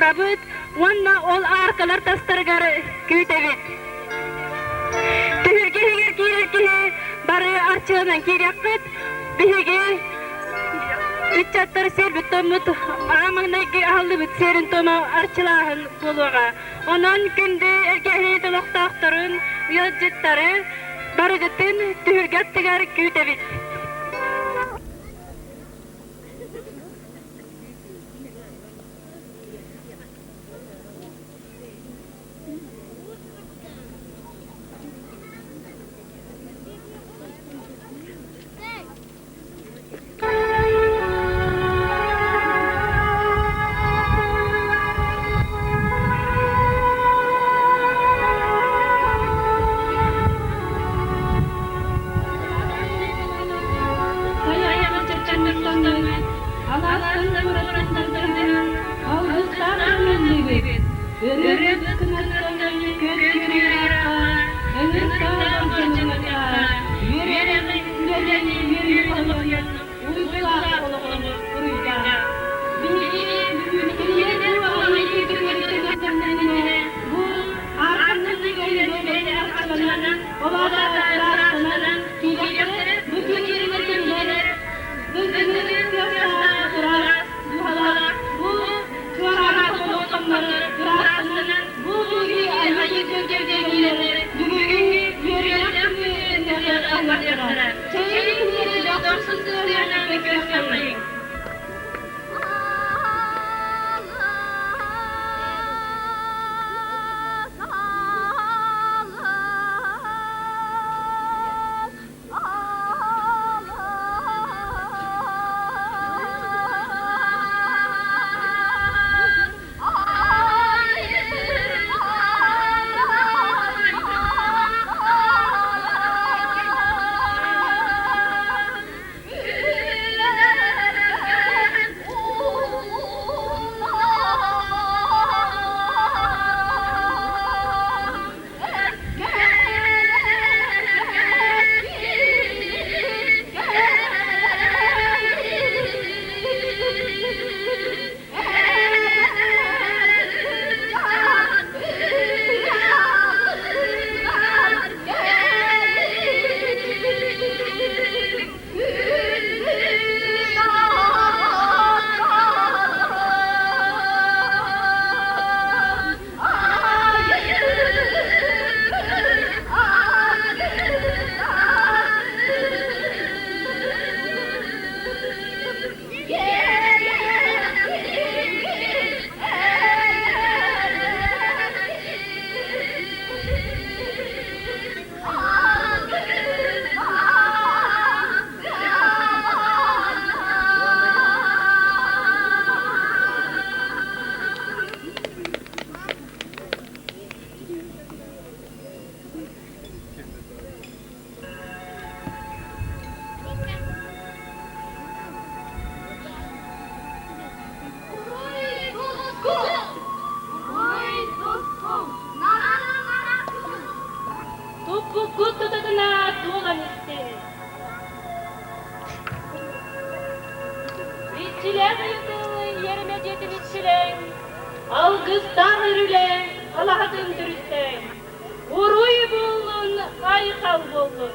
Rabut, wanna all arkalar tastargar kütevit. Tühürge heger kirerkehe, barı arçığından kiryakıt, bihege, ütçattar serbit tomut, ağamağındaki ahlıbıt serin toma arçılağın buluğa. Onun günde ergehe tolaqtaqtarın yolcutları, barı gıtın tühürge attıgar kütevit. Çeviri Allah'a döndürürsen. Uruy bolun, aykal bolun.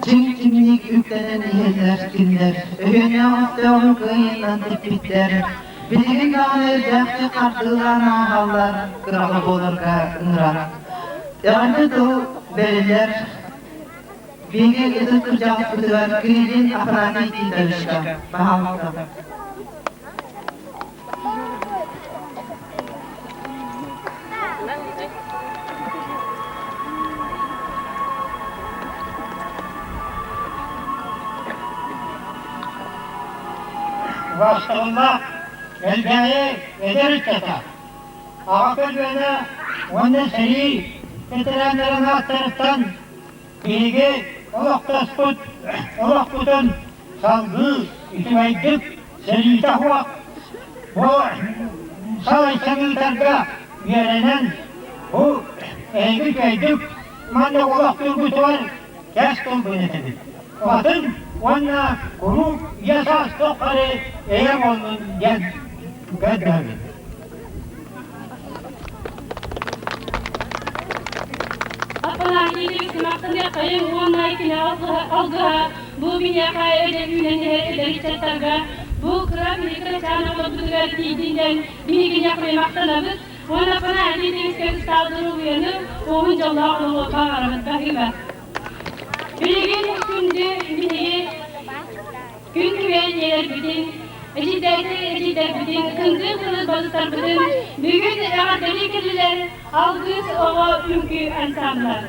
Çimçimlik yüklenen yerler, günler, öğüne haftaun kıyından tepitler. Bilgin dağılır dağıtı kartılan ağalar, kıralı bolurga ınırar. Yandı doğu veriler, bilgi ıdı kırcağız bıdıvar, kıyılın apranı itildarışka, bahalıkta. bastırılmak belgeyi ederiz yata. Ağabey beni ondan seri getirenlerin alt taraftan bilgi olak tutun salgı itibaydık seri tahvak bu savaşçı targa yerenen bu eğri kaydık manda olak turgut var kestim bu netedir. Atın onunla kuru yasas tokları eğem olun diyen kadar. Apalar yedi maktanya kayın onay kine algıha bu binyaka ödevünen ederiçetarga bu kıram yıkıra çana olabıdıgar diyinden bini yakmayı maktanabız ona pana yedi kez saldırı uyanı oğun jalla oğlu bağıramız bahime. Bilgin günde bini gün güven yer bütün Ejidder bütün kındı bazılar bütün bugün eğer delikliler algıs oğa ülkü ensemler.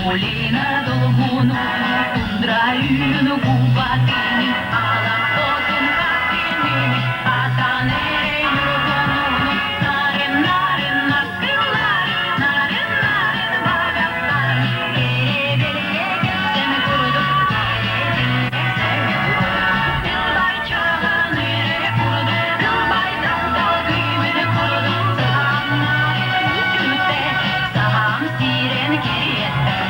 Polina dolgunu, tundra yunu kuvatini, alam totun katini, atanere yurgununu, narin narin nakırlar, narin narin bagaklar, erebeliye geçsem kuruduk, erebeliye sevduk, yılday çağın yere kuruduk, yılday dal kıymını kuruduk, saham narin yüküte, saham siren geriyette.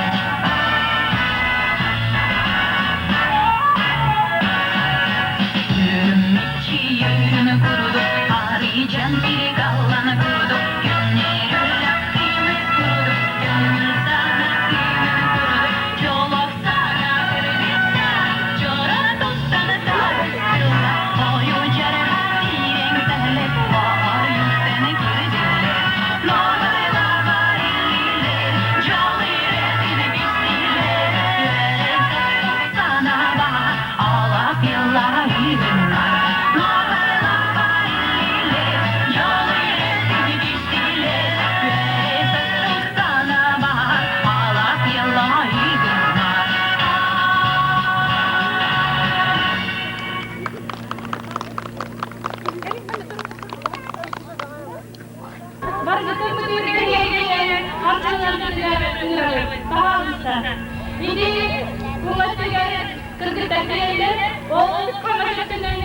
Kırgıdakiyle oğul kamerasının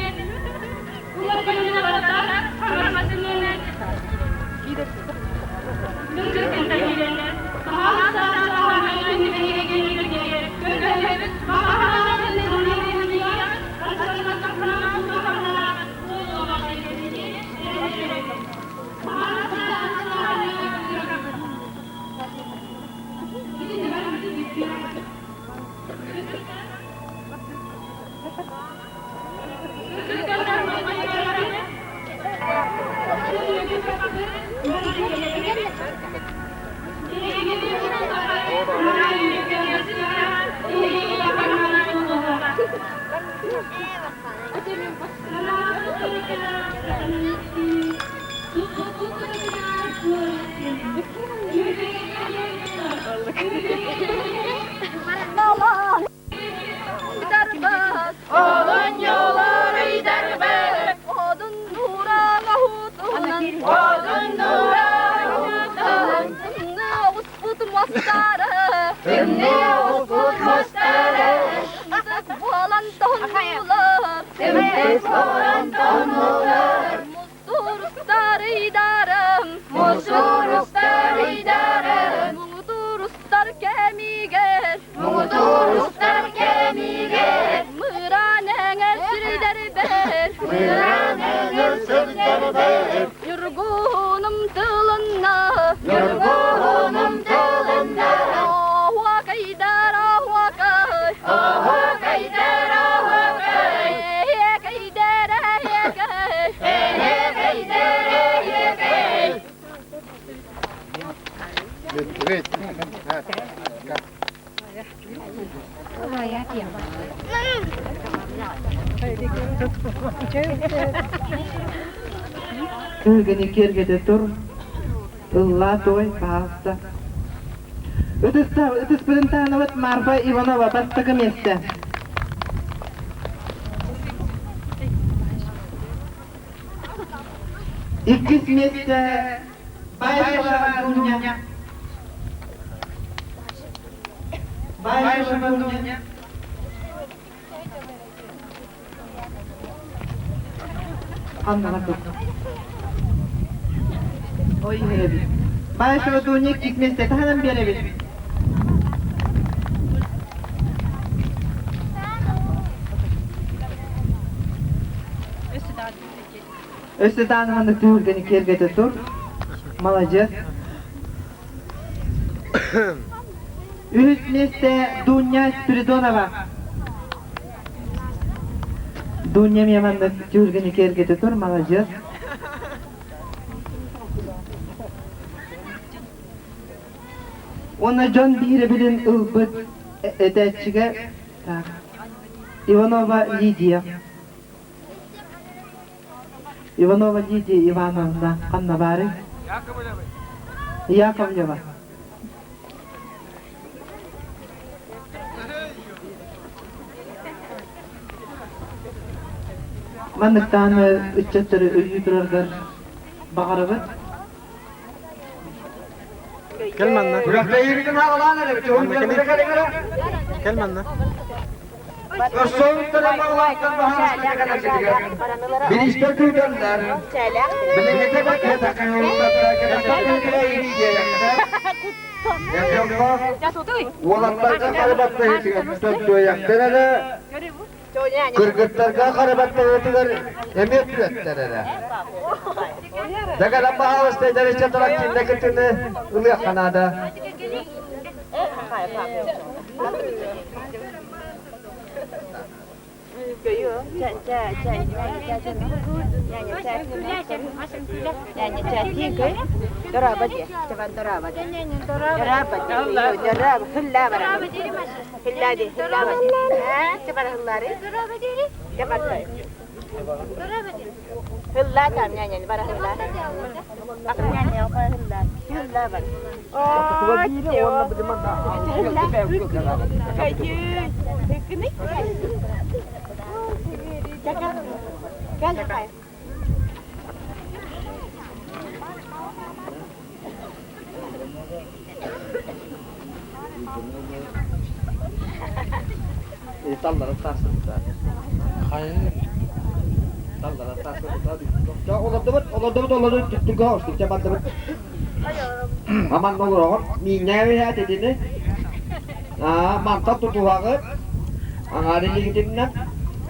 bunlar gününe varatan kamerasının Kırgıdakiyle Odun yolları gider odun durağa hutunan, odun durağa hutunan. Tümne usput mastarı, tümne usput mastarı. Tümsek boğalan tonlular, tümsek boğalan tonlular. Mustur ustar idarım, mustur ustar idarım. Muğdur ustar kemiger, muğdur ustar kemiger. Yorgunum tılında, yorgunum tılında. Ahva kaydar, ahva kay, ahva kaydar, ahva kay. He kaydar, he kay, he kaydar, he kay. Kırgını kergede tur. Illa toy pasta. Ötüs birin tanıvat Marfa Ivanova bastığı mesle. İkis mesle Bayşova Dunya. Bayşova Dunya. Anlamadım. Oy hebi. Bayşova Dunya gitmezse tanım berebilir. Ösüdan hanı tüğürgeni kergede tur. Malacı. Ühütmezse Dunya Spiridonova. Dunya yamandı tüğürgeni kergede tur. Malacı. Ona can biri bilin ılbıt edetçige Ivanova Lidia. Ivanova Lidia Ivanovna Anna bari. Yakovleva. Mandıktan ücretleri öydürürler bağırıbı. Gel benimle. Bırakta yürüdün ağlan hele. Gel benimle. Son tarafı vakit baharına kadar çekiyor. Bir işte tüydenler. Birlikte bakıyor takın yolunda kadar yürüyeceğe yakında. Oğlanlarga karabatta yetiyor. Tuttuğu yaktılar. Kırgıtlarga karabatta yetiyor. Emet ürettiler. Daga bahar stajları çatarak kindeketini ılıyor kanada. Hilla tam nyanyi bara hilla. Aku nyanyi apa hilla? Hilla bar. Oh, hilla. Kayu. Teknik. Jangan. Gel kay. Tallara tarsın da. Hayır. Tallara tarsın da. Ya olurdu tuttuk hoştuk çabattı. Aman olur o. Minne ya dediğini. Mantap tutuhağı. Angari ligitinden.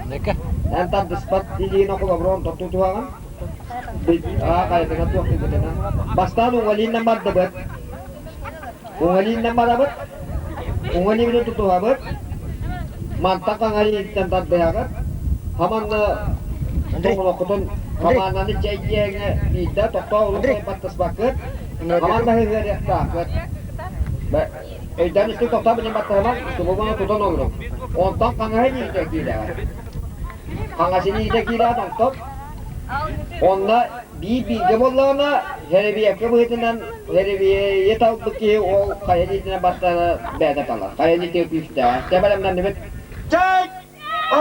Ne ka? Entar despat diliin ako labron tutuhağı. Kaya dengan tuh gitu na. Basta nungalin na madabat. Nungalin na madabat. Nungalin na tutuhabat. Mantak ang alin tantan behagat. Haman na tunglokoton haman na cayeng bida tokto ulo patas baket. Haman na hingga baket. Dan itu tokto penyebat haman semua tuton ngro. Ontak kang ini gila. Kang sini gila tokto. Onda bir bilgi bollağına hele bir yakı boyutundan hele bir yetavuk ki o kayalitinden battana beyde kalır. Kayaliti öpüfte. Tebelemden demet. Çek! O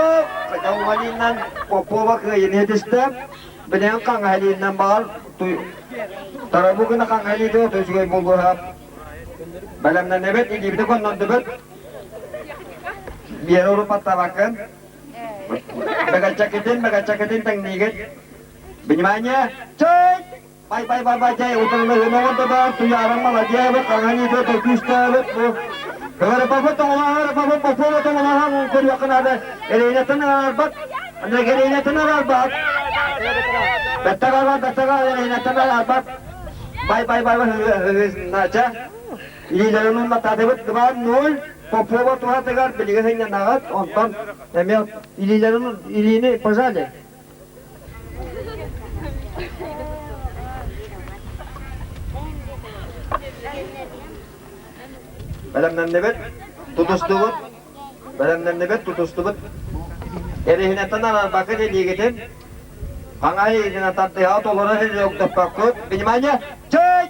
kayalitinden popo bakı yeni hedistem. Benim kan halitinden bağır. Tarafı günü kan haliti o tözgüy bulgu hap. Belemden demet. İki bir de konudan demet. Bir yer olup batta bakın. Bagacak edin tekniket. Bagaimana? Cek! Bye, cek. Utang na hinawan to ba? Tuyarang malagya ba? Kangani to, to Krista ba? Kagara pa po, po to mga kurya ka na da. Elinatan na narbat. Ano elinatan na narbat? Betaga, elinatan na narbat. Bye, nacha. Ililaro nun matatabat, diba? Nul. Popo ba tuha tagar, biligasin na nagat. Onton. Emel, ililaro nun, ilini, pasali. Belemden nebet tutuştuğut. Belemden nebet tutuştuğut. Erihine tanar bakın diye gidin. Hangi yine tatlı ya tolara hiç yok da bakıp. Benim anne çek.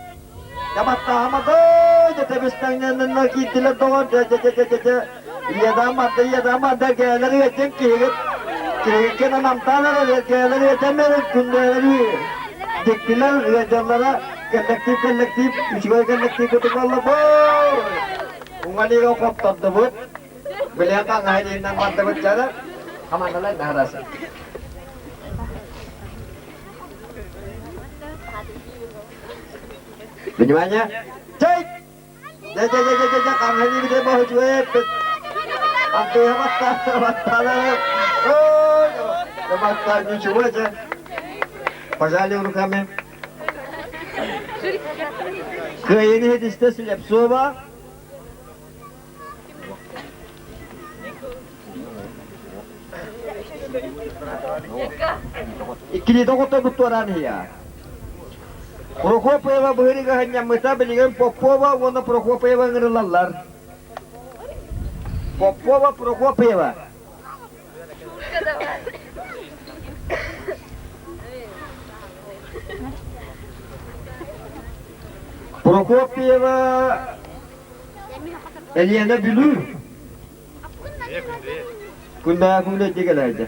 Yabatta ama da tebisten yanına gittiler doğru. Ya da madde gelir yetim ki. Ki namtalar gelir yetemler günleri. Diktiler recanlara kolektif üçüncü kolektif kutukarla boy. Ungani ko koptot debut. Beliau kan ngaji nang mata bicara. Kamana lain dah rasa. Bagaimana? Cek. Jajah kan ngaji kita mau cuek. Ampe mata lah. Oh, mata ni cuba aja. Pasal urut kami. Kaya ini hadisnya silap soba. İkili doktor buturan ya. Prokopeva beri hanya meta belikan Popova wana Prokopeva ngerilallar. Prokopeva. Prokopeva eliyanda bilur. Kunda digelerdi.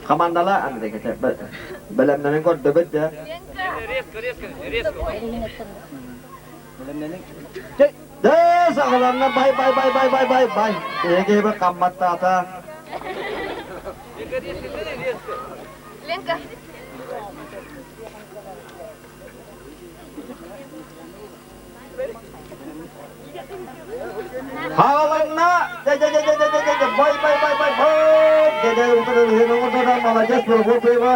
Kamandala anda kata belamdan kau debat ya. Dah sakalanna bye. Ege ba kamat tata. Lengkap. Halanna, bye. Jadi untuk hidup kita malajas berapa?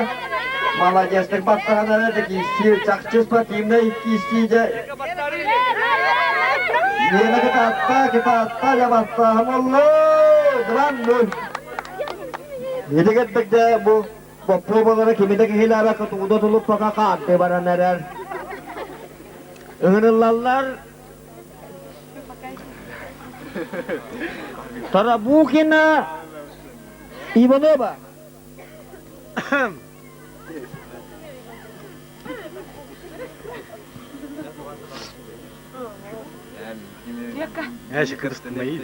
Malajas tempat tanah ada kisi, cakcus pak kimna kisi je. Ini nak kita atta ya basta, Allah, dalam dun. Ini kita je bu, bapak kita kehilangan ketujuh dulu pakai kante barang narar. Ingin lallar. Tara bukin na iba na ba? Ya şükür mayı.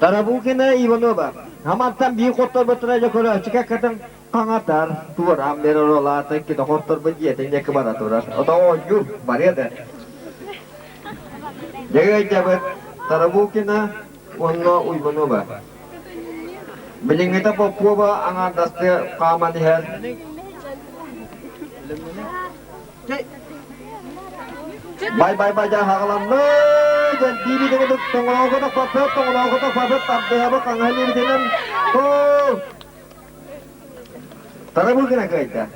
Tara bukin na iba na ba? Hamantan bir kotor betul kora jika kadang kangatar turam berola tak kita kotor begitu tinggal ke mana turas atau ojur bari ada. Jaga jabat tarabukina wonno uybano ba. Bilingita po ba ang daste kamaniher? Bye jangan hakalan no. Jangan diri dengan tongolong ko tak papet tabde haba kang halir dinan. Oh. Tarabukina kaita.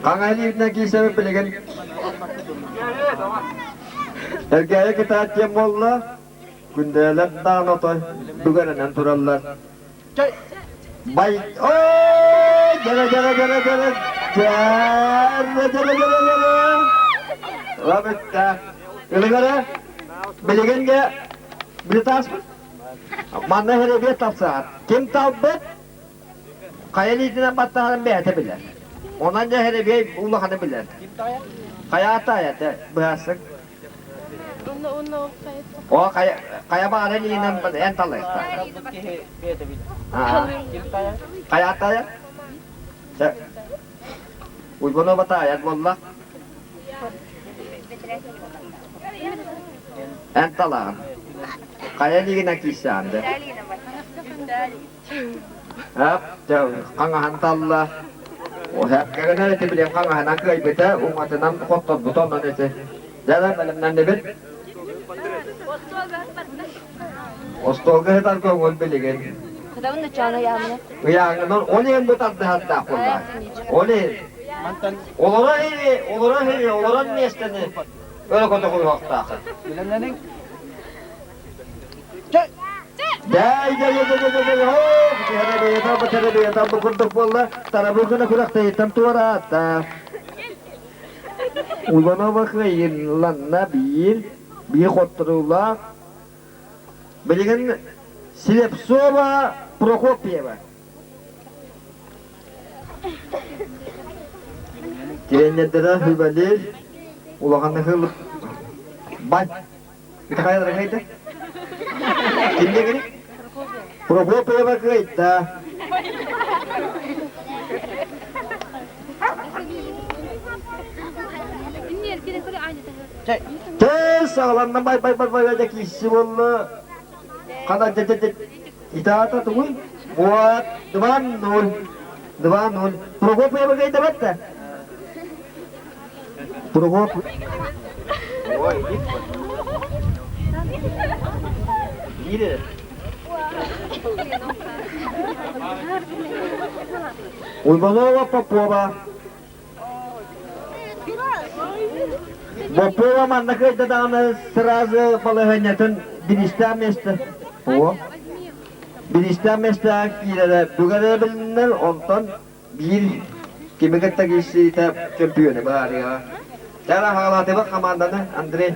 Kang halir na kisah pilihan. Ergaya kita cemolla kundalat tano to duganan anturallar. Baik. Oh, jara. Rabetta. Iligara. Biligan ga bilitas. Mana here be tafsat. Kim tawbet? Kayali dina battahan be ate bilir. Onanca here be ulahana bilir. Kayata ya bahasa. Oh kayak apa ada ini nan ental ya. Kayak apa ya? Uibono bata ya wallah. Ental lah. Kayak ini nak kisah anda. Jauh kangahan tallah. Oh karena nanti beliau kangahan aku ibeta umat enam kotor betul nanti. Jalan malam nanti bet. Ostoga hetar ko ngol biligen. Kadang na chana yaman. Ya non oni en botar da hatta kolla. Oni mantan oloran nestene. Öyle kota koy hakta. Bilenlerin. Jai. Ho, bicara be ta bukuntuk bolla. Tarabukuna kurakta tentu rata. Ulana bakayın lan nabil bir khotrullah. Biligen Silepsova Prokopyeva. Kerenedera hübelir. Ulağanı hılıp. Bay. Bir kayar kaydı. Kimde geri? Prokopyeva kaydı. Sağlanma bay aja kisi valla. Kada jajet itaata tuh. Buat dewan nol. Prokopyeva bagay dapat ta. Oh ini. Uibanova Popova. Popova mana kita tangan serazu palehanyatan binistan mestre. Oh, binistan mestre kira dugada benar onton bir kimekat tagisi ta champion bahari ha. Cara halat tebak kamandana Andre.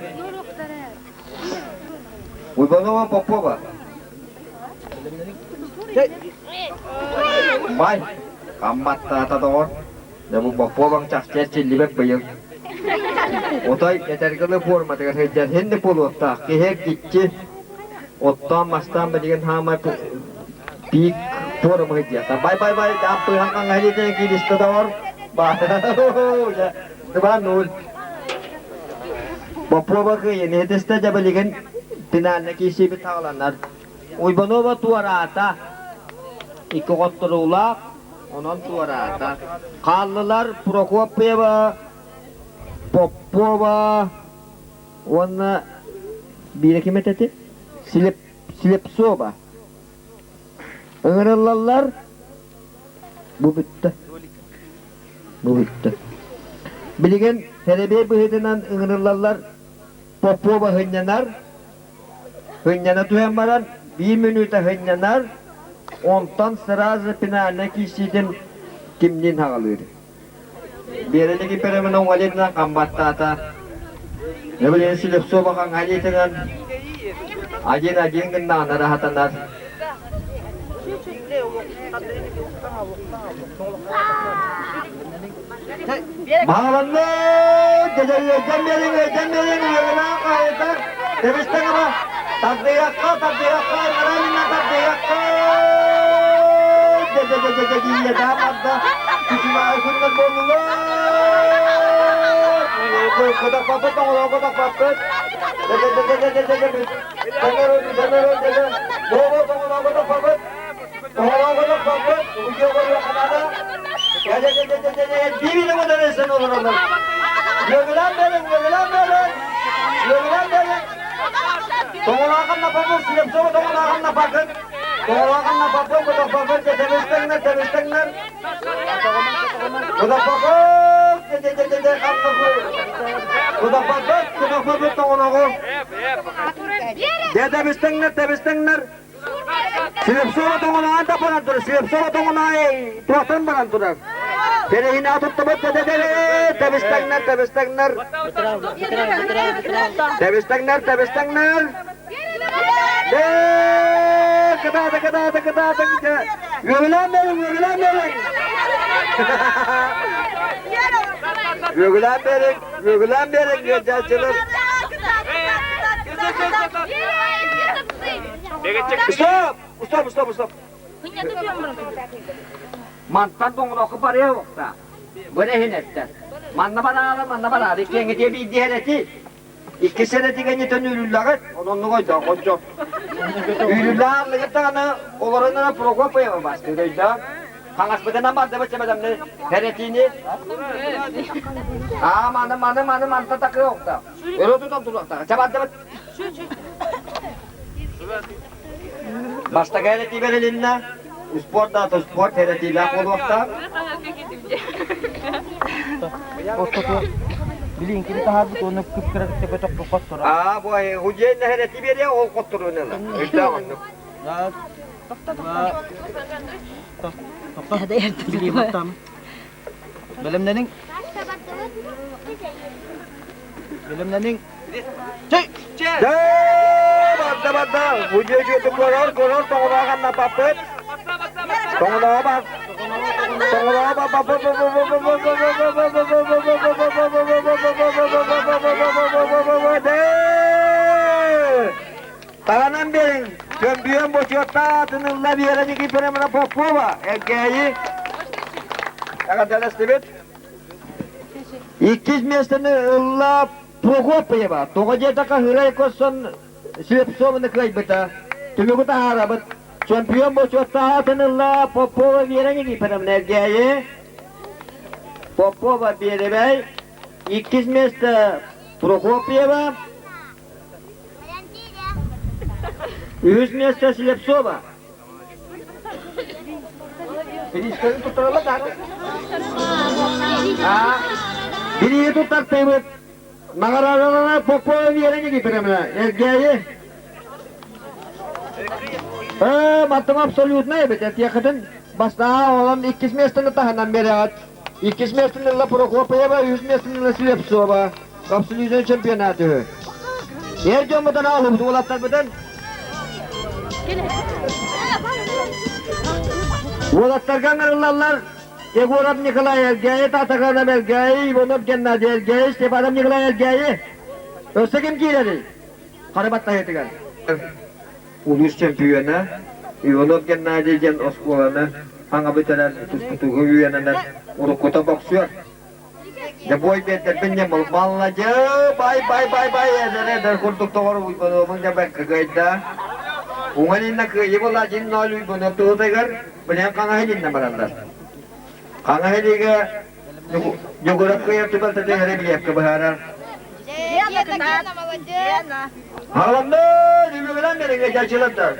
Uibanova Popova. Mai kamat ta don. Dabu Popova cak cecil libek bayang. Otay yeterli forma tegar hejar hende polotta kehek gitche ottan mastan bedigen hama peak forma hejja ta bye apa hang hari te ki list dawar ba ya deban nul Popova ke yene testa jabaligen tinan ki sibit halanar Uibanova tuarata ikotturulak onon tuarata qallar Prokopyeva Popova ona bir kime tete Silepsova Angaralar bu bitti Biligen herebe bu hedinan angaralar Popova hınyanar tuyamaran bir minüte hınyanar ondan sırazı pinane kişiden kimden hağalır Biarlah kita menunggu aja na kambat tata. Ya boleh silap soba kang aja dengan aja kena nara hatanar. Mahalan le, jadi jambiling na kaya terus tengah tak diakal, marami na tak diakal. Jadi ya dapat dah. Kisima ikut nagbolong. Kotak papet. Tongolakan napapun, silap sama tongolakan napakan. Tongolakan napapun, budak papun, tebistengner. Budak papun, budak papun, tongolakan. Tebistengner. Silap sama tongolakan tapanan tur, silap sama tongolakan tuatan banan tur. Jadi hina atut tebet, tebistengner. Tebistengner. Kata. Yugulan bereng, gajah celur. Stop. Mantan tong rok pare wakta. Boleh hinetten. Manna bana, ikengi diye bir diğereti. İkisine tiganya tönülüllagat, onunla koyda, koyda. Ülüllarla gittiğine, olarına program koyama bastı, da. Hangas beden ama da başlamadım ne, heretini. Manta takı yokta. Öyle tutam tutakta, çabat da. Başta gayreti verelinle, sport heretiyle kol vakta. Bilin kita habis untuk kira cocok kotor. Bu hujan hereti beri o kotorun la. İşte Ada yang beli matam. Belum naning. Cek. Bada. Hujan itu koror tongolakan napapet. Tongolakan. Tangan bering, campion bocota, tenunglah biar aja kiper mana popova, erkeği. Akan dalas tibet. İkiz mesleğini Allah prokop ya, tokaca takah hiray kosan silap somanda kaybeta, tümü kuta harabat. Campion bocota, tenunglah popova biar aja kiper mana erkeği. Popova biar bay, ikiz mesleği prokop ya. 100 места Слепцова. Перискажи тут работать. Biri tutar tebet. Nagarana popo vierenge ki premna. Ergeyi. Matem absolut ne bet ya kadın. Basta olan 2 mesleğini tahanan beri 2 mesleğini la Prokopya ve 100 mesleğini Slепцова. Kapsülüzün şampiyonatı. Yer jomadan alıp dolatlar beden. Dolatlar gangarlar. Egorab Nikolay Ergeyi, Tatakana Ergeyi, Ivanov Gennady Ergeyi, Stepanov Nikolay Ergeyi. Öse kim kileri? Karabatta yetigen. Ulus şampiyonu Ivanov Gennady gen Oskolana hanga bitaran tutugu yuyanana urukota boksör. Ya boy beter penye malaja bye eder kurtuk tawar Ivanov'un da bek kagayda. Unganin na kaya wala jin nolu Ivanov tutegar, banyak kang hidin na barandar. Kang hidin ka jogorap kaya tibal tadi hari biak kebaharan. Halamda dibilang dari ngejajilat dah.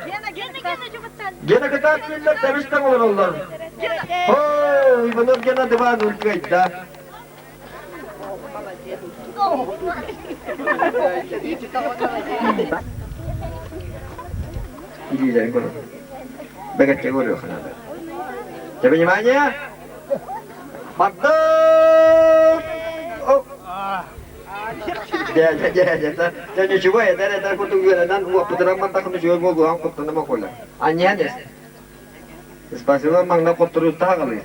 Gena ketat millet tabistan olurlar. Oh, Ivanov gena devan ulkayt dah. Ini jadi kono. Bagat cewek loh kan. Siapa namanya? Mantap. Oh. Ya. Jadi coba ya, dari aku tunggu dan gua putra mantap aku jual gua angkut nama kola. Anya des. Spasi memang nak terus tak kali.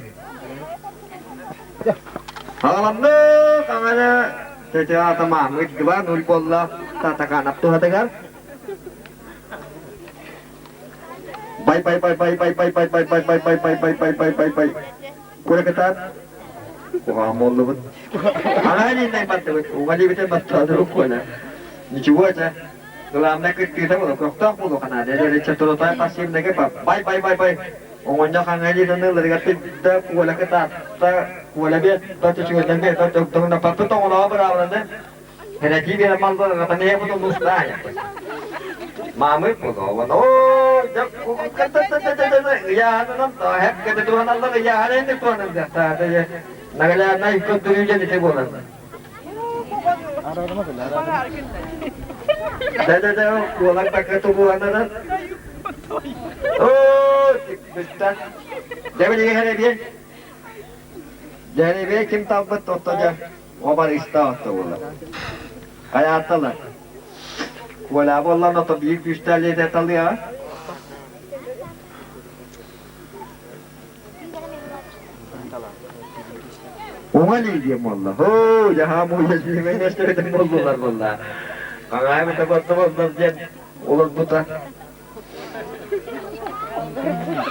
Alhamdulillah, kangana jadi tamam itu kan nul pola tatakan apa tuh hatakan. Bye. Kurang ketat. Wah, mau lu. Ana ini naik bantu. Umali betul bantu ada rukun. Ничего это. Главное, как ты того, как так было, когда я чатур тая пассив неге па. Бай. Онgonnya kang ali dana lagi kata dah kuala kata ta kuala biar ta cuci kuala biar ta tu dapat tu tong lawa berapa nih. Hera jibi ramal tu kata ni apa tu musnah ya. Mami pun kau oh jap kata ya nanti ta hek kata Tuhan Allah ya ada ini Tuhan Allah ta ya. Nagala naik ikut tu jadi teguran. Dah kuala tak ketubuhan dah. Oh, betul. Jadi dia kim tahu betul tu je. Obat istah tu lah. Ayat lah. Kuala Allah nak tabiik istah le detal dia. Umali dia mallah. Oh, jahat mulia ni mesti kita mallah mallah. Kangai betul dia. Ulat buta.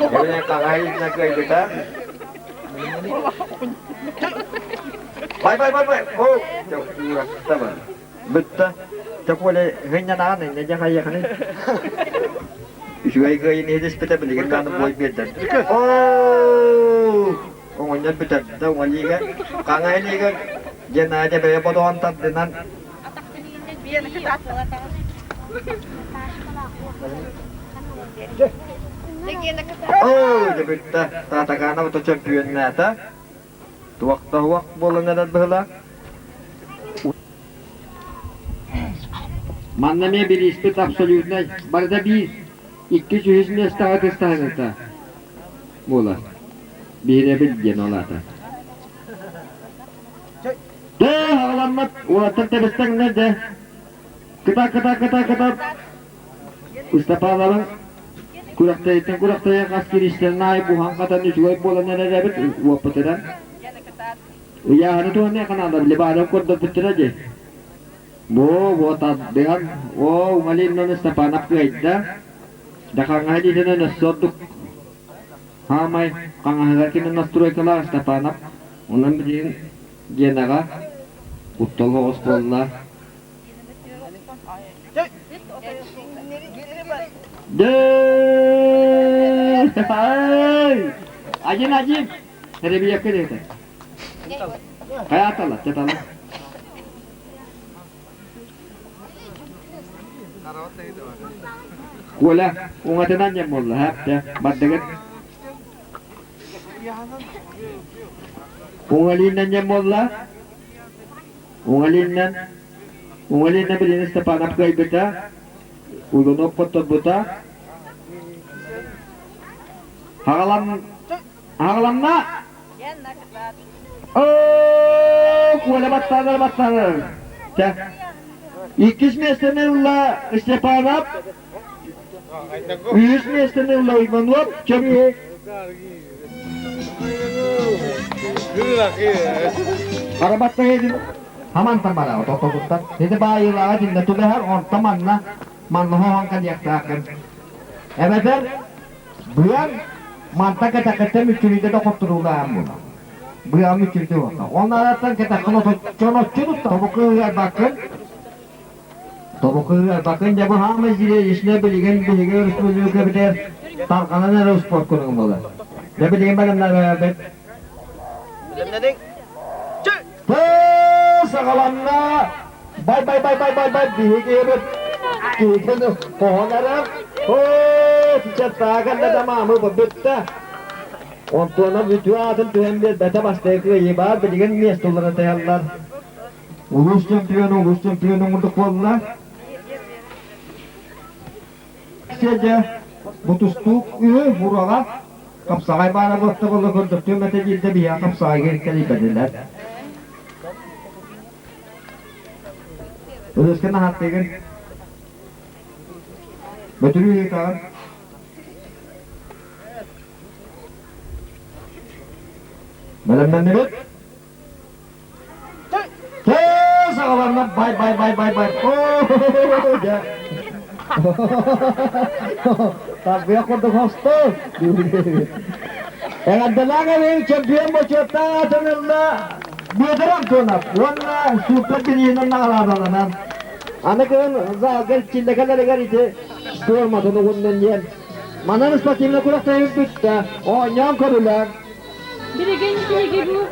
Ini kangai nak kita. Bye. Oh, jauh kurang sabar. Betul. Tak boleh hanya nana ni jangan kaya kan. Isuai ke ini dia sepeda beli kan boy betul. Oh, orang betul. Tahu lagi kan? Kangai ni kan. Jangan ada berapa doan tak dengan. Oh, betul. Tatakan apa tu champion nata. Tuak bola nadat bahla. Manlamaya bir ispet absolutna. Barda bir 200 nesta neta. Bola. Bire bilgen olata. Alamat ulatan tebestang nada. Kata. Ustapalarang kurakta yang askeri istilnai buhang kata ni juga bola nada dapat uap peteran. Ya hari tu hanya kan ada lebaran kod betul aja. Bo tak dengan ngalin nona stapanap ke ida. Dakang haji dina nasoduk. Hamai kang haji nona stroy kala stapanap. Unan bijin jenaga utol ho sekolah. Ajin. Hari biar ke dia. Kayak apa lah, catalah. Kuala, ungatan yang mulah, ya, badangan. Ungalinan yang mulah, ungalinan berinis tepanap kay beta, ulunok potot beta. Hagalam na. Oh, kuala batanal. Cah. İkiz mestenilla istepanap. Yüz mestenilla Ivanov. Çabi. Arabat tayedin. Haman tamara ototutan. Dedi bayıla dinle tulehar on tamanna manlohan kan yaktakan. Emeter buyan manta kata müküride de koturula amuna. Buyan müküride vaka. Onlardan kita kono çunut tabuklar bakın jabı hamı jire işne bilgen Respublika biter tarkanan era sport kurun bola. Ne bilgen balamlar bet. Bilemedin. Sagalanna. Bye. Dihige bet. Dihige pohonarım. Çatakan da tamamı bitti. Ontona bütün atın tühemler bete başlayık ve yibar bilgen miyastollara tayarlar. Ulus şampiyonu munduk bolla. Saja butustuk buraga kapsay bana botta bolla gördüm mete jilde biya kapsay kali badiler. Terus kena hati kan. Betul kan? Malam nanti bet. Sakalarına bye. Oh ya. Tapi aku tuh hostel. Yang ada lagi champion bocota tenella. Biadaram tuh nak. Warna super pilihan nangalaran. Anakın gel çille kadar garite sormadın oğlundan diyen. Mananız patimle kuraktayım bitti. Oynayam karılar. Bilegen bilegi bu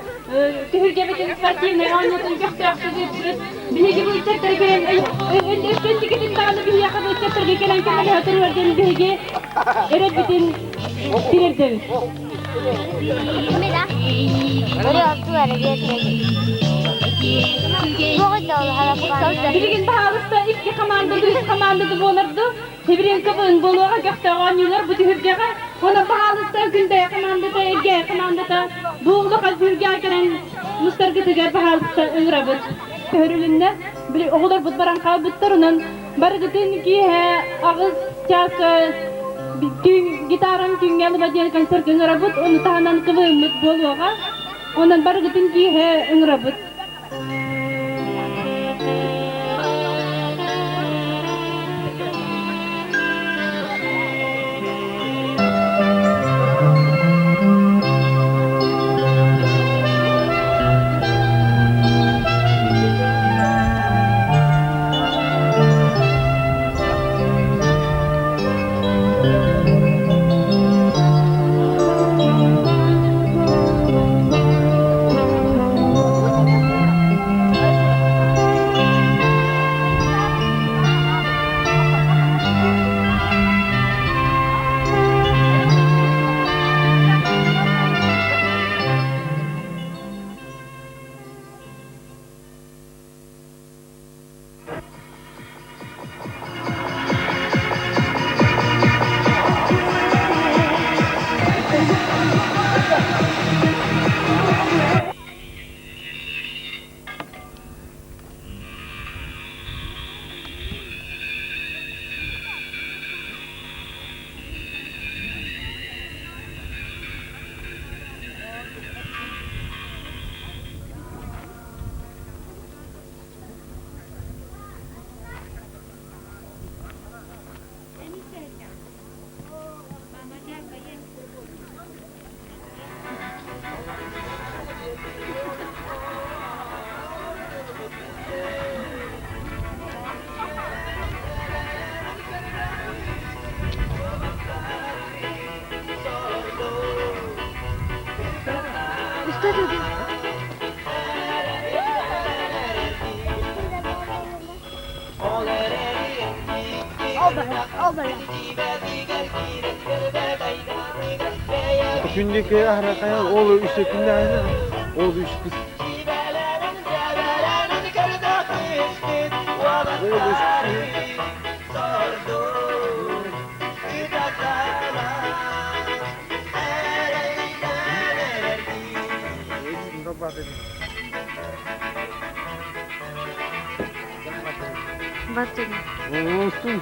tühürge beten sportivne oynatın göktaştı diyoruz. Bilegi bu sektere gelen öndeki gidin dağını bir yakada sektere gelen kemer hatır verdiğin bilegi eret biten tirerdeviz. Bilegen bahalısta iki komandada bolardı. Tebrin kabın boluğa göktağı oynuyorlar bu tühürgeye. Ona bahalısta günde komandada erge komandada buğulu kalpürge gelen mustargıtıgar bahalısta öğrabıt. Hörülünde bir oğullar bud baran kalbıtlarının barıgıtın ki ağız çası gitaran tüngeli bacıya kanser öğrabıt onu tahanan kıvımıt boluğa. Ondan barıgıtın ki öğrabıt. Gündeki ahra kayal oğlu işte günde aynı. Oğlu iş kız. Oğlu iş kız. Batın. Olsun.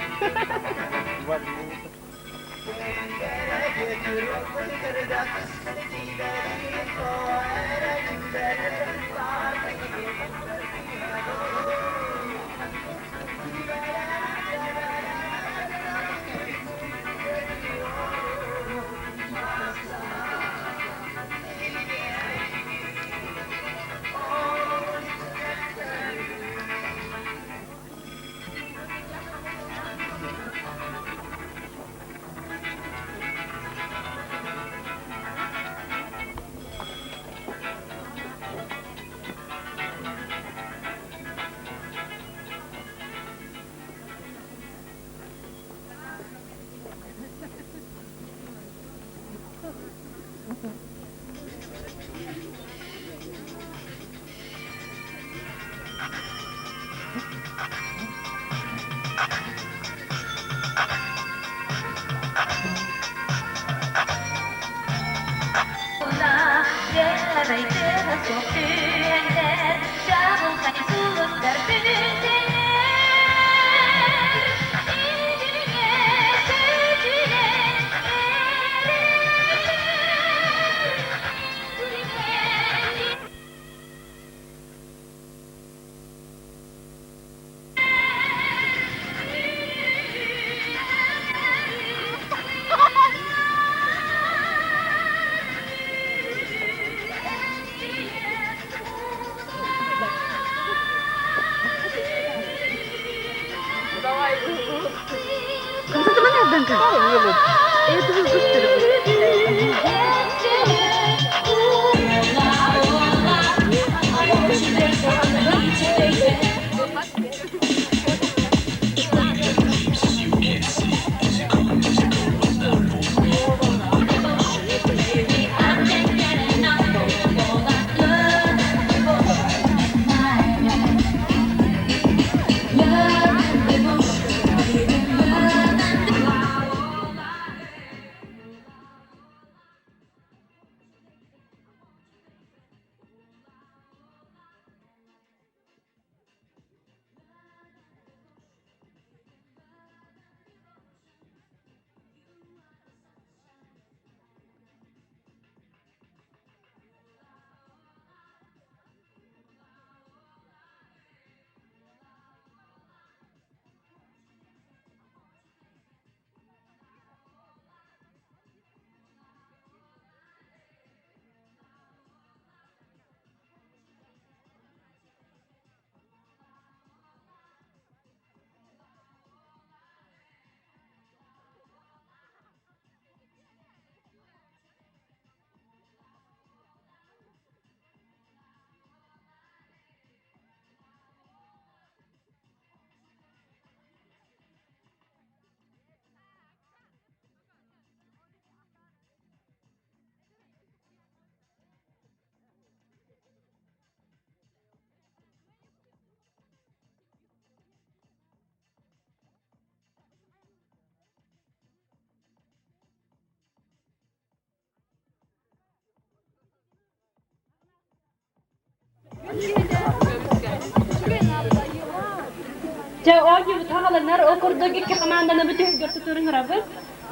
Ogi utağalanlar okurdaki iki komandana bütün götürün rabız.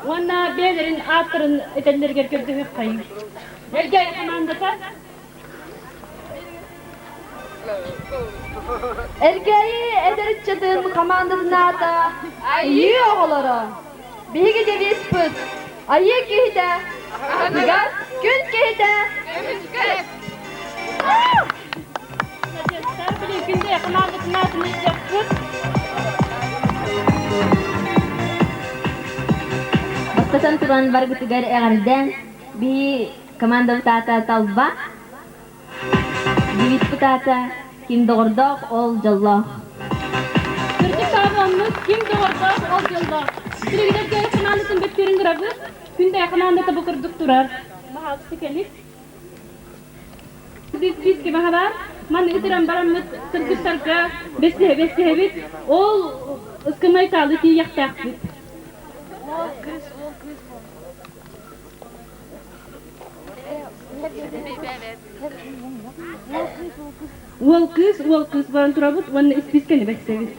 Ona belerin atırın edenlerge gördüğü kayın. Ergey komandata. Erkeği ederitçedim komandasına ata. Ayı oğulları. Bihi de visput. Ayı kihide. Digar gün kihide. Sarpili günde komandasına atını yapıp. Bastasan turan bargu tigar egarden. Bihi komando tata talba. Divit putata. Kim doğurduk ol jallah. Kırcık kavramımız kim doğurda ol yolda. Sürügüler göre komandasını beklerin rabız. Günde komandata bu kırdık durar. Mahalsı kelip. Biz gibi haber. Man itiram baramız Kırgızlarga beslehe ol ıskımay kaldı ki yaktak bit. Wol kız baran turabut wanna ispiskeni beksebit.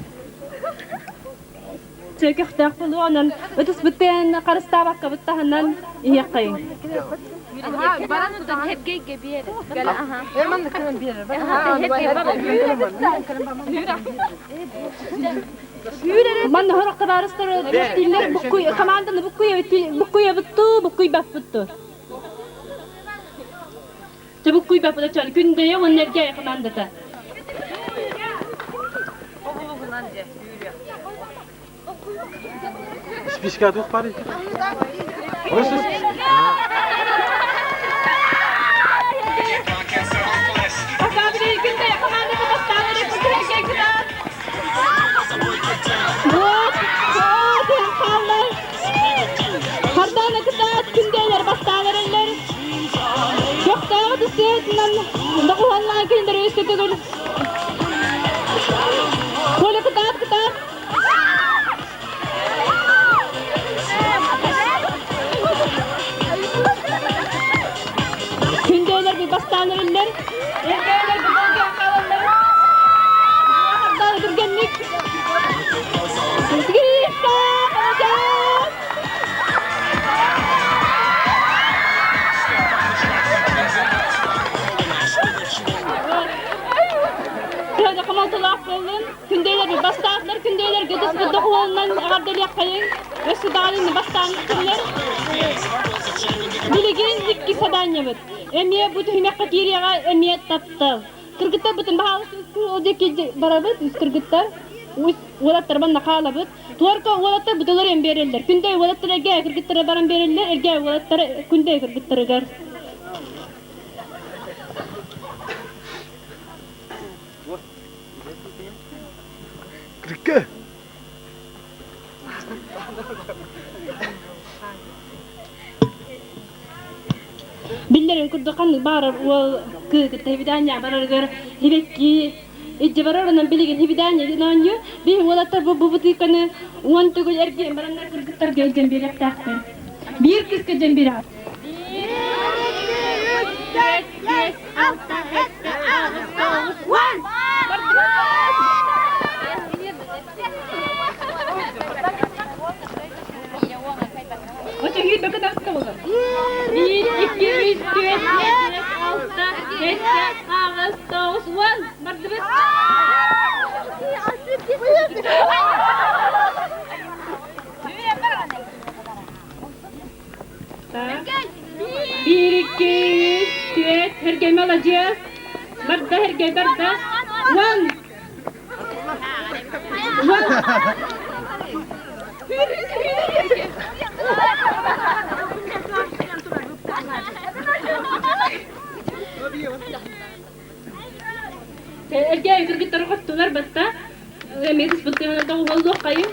Çökek takpulu onan ötüs bitten qarıstabakka bittahandan iyaqayın. Baran tutan hep gege bir yere. Hemen de kırın bir yere. Man horak qarıstar diller bukuy komandаны bukuy bittu. Çabuk kuy bapıda çal günde ya onlarga komandata. Списка дух пари. Orası. Akabili günde komandata bastanları kutlayacak kadar. Hardana kadar gündeler bastanlarlar. Çok daha da seyircinden dokulanlar kendiri üstüdür. Böyle kadar. Gündeler bir bastanlarlar. Erkekler bir bölge akalanlar. Hardana durgenlik. Girişte kalacağız. Burada kamaltılaq bolun. Kündeyler bir bastanlar, kündeyler gıdız bir dokulanlar ağardeliyak kayın. Ve sudanın bastanlıklar. Biligin zikki sadanyabıt. Emiye bu tühümek katiriyaga emiye taptı. Kırgıtlar bütün bahalısı odaki barabıt, kırgıtlar. Olatlar bana kalabıt. Torka olatlar budalar en verirler. Günde olatlar erge kırgıtlara baran verirler. Erge olatlar günde kırgıtlara gar. Kırıkkı. Billerin kurdukan barar o kırgıtta hibidanya barar gar. Hibekki İcbararan bilgin hibidanya dinanyo. Bir olatlar bu butikanı uantu gol erge baranlar kırgıtlar gelden bir yaptaktır. Bir kız kızın bir. Ocha hit bakın dakika olur. 1, 2, 3, 4, 5, 6, 7, 8, 9, 10. Mardibet. Bir, iki, üç, dört. Herkes alacağız. Barda herkes barda. One. Erkek kırgıt tarafı batta. Medis bıttığına da oldu kayın.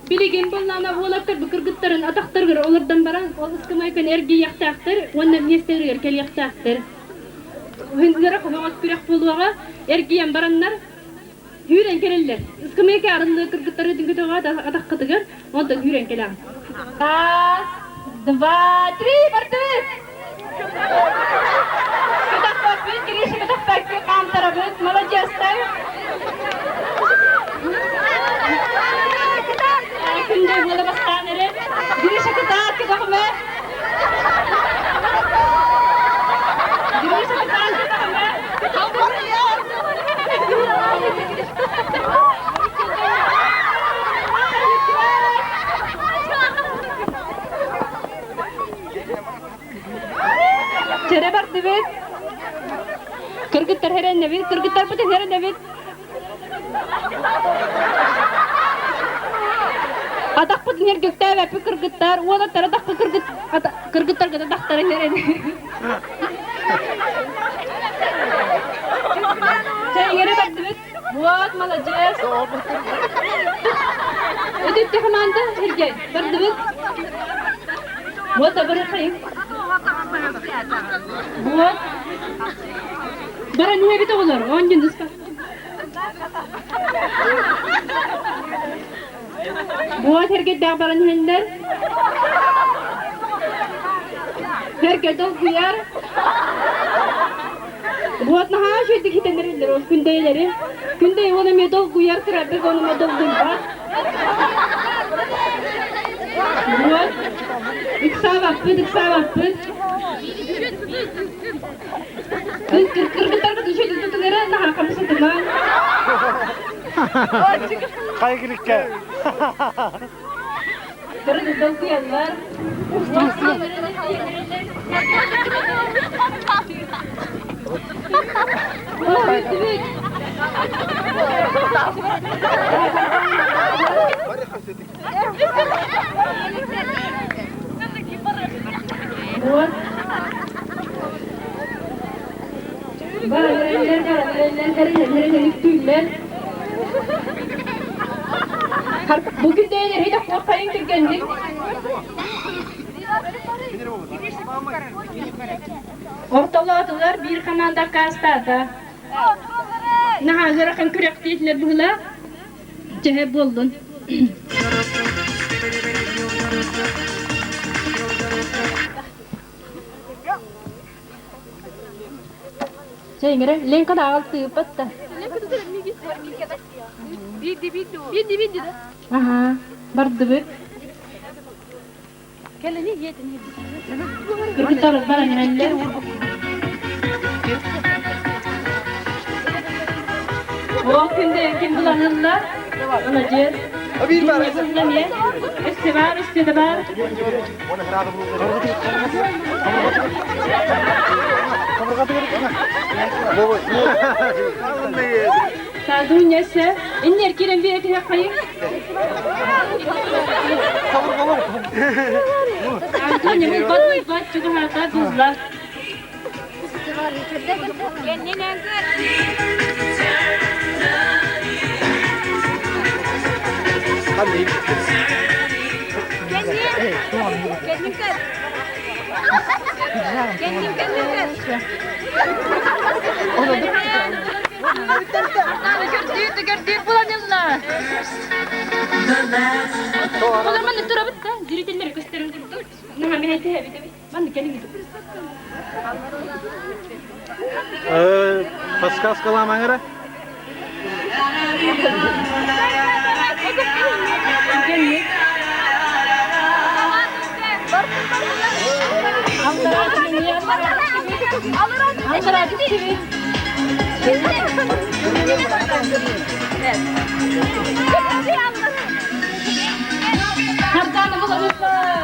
Bilgin bunlarla olatlar bu kırgıtların ataktar göre onlardan baran o ıskamayken ergi yaktaktır. Onlar nesteri erkel yaktaktır. Hindilere kovamak pirak buluğa ergiyen baranlar hüren kelirler. Iskamayken arındığı kırgıtları dünkü atak katıgar. Ondan hüren keler. Tas, 2, 3, bardık. Katak bakbız, girişi katak bakbız, kan tarafız, malacastay. Kunde bola bastanere, girişi katak katakme. Girişi katak katakme. Çere bak evet. Kırgıtlar heren evet, kırgıtlar pati heren evet. Adak pati her gökte ve kırgıtlar, ola tara dak kırgıtlar kada dak tara heren. Çere yere bak evet. Buat malacağız. Ödüp de kamanda hergel. Bak evet. Buat da bırakayım. Buat. Bara niye bir de olur? 10 gün diska. Buat herkes daha bara niyeler. Herkes dol kuyar. Buat naha şu dik hitenleridir o kündeyleri. Kündey ona medol kuyar kırabek ona medol kuyar. Buat. Diksa vakfı. Kırgıtlar da şöyle tutuları naha kapısı tuman. Kaygırıkkı. Kırgıtlar kuyarlar. Oh, evet. Buat. Bugün değerler hiç korkayım tükendik. Ortaladılar bir kamanda kastada. Nahazara kan kürek değiller buğla. Cehe buldun. Şey ngere lenka da altı patta. Bidi. Aha, bardı. Keleni yedin. Kırgıtlar bana neler? O günde kim bulanırlar? Olacağız. Bir var. Kim استبار استدبار سادون يسا إني أركيرن بيت يا خير سادون يمي بات شو هذا بزلا Gördüğün bulanıyorlar. Olur ben de tura bitti. Ziritelleri gösterin durdu. Naha mehete hebi tabi. Ben de gelin gidiyorum. Paskas kalan göre. Gelin. Antara bir Kartanı bulamıyorsun.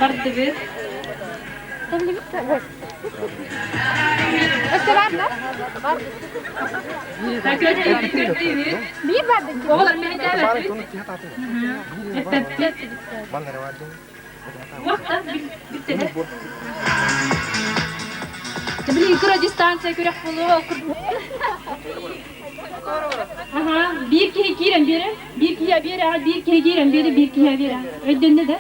برد بيت تبلي كردستان سيكون حلوة aha bir ki giren biri bir ki ya biri bir ki giren biri bir ki ya biri ödünde de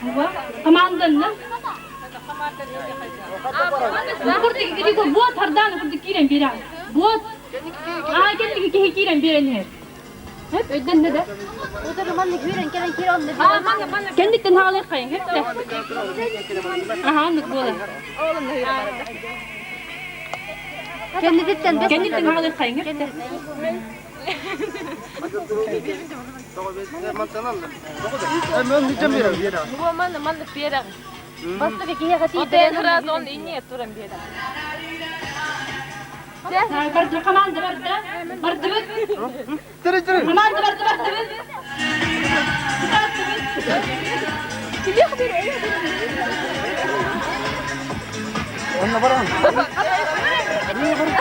Hava kamandan mı? Kurdu gidiyor buat hardan kurdu giren biri buat kendi ki giren biri ne hep ödünde de O da romanla giren keren kiran da. kendi tenhalı kayın hep de aha anlık böyle kendi tenhalı kayın hep de Ben diyeceğim bir yere. Bu man piyera. Basta ke kiya khati de nara don inni turan biyada. برد كمان برد برد Tırı tırı. كمان برد برد Onunla var mı?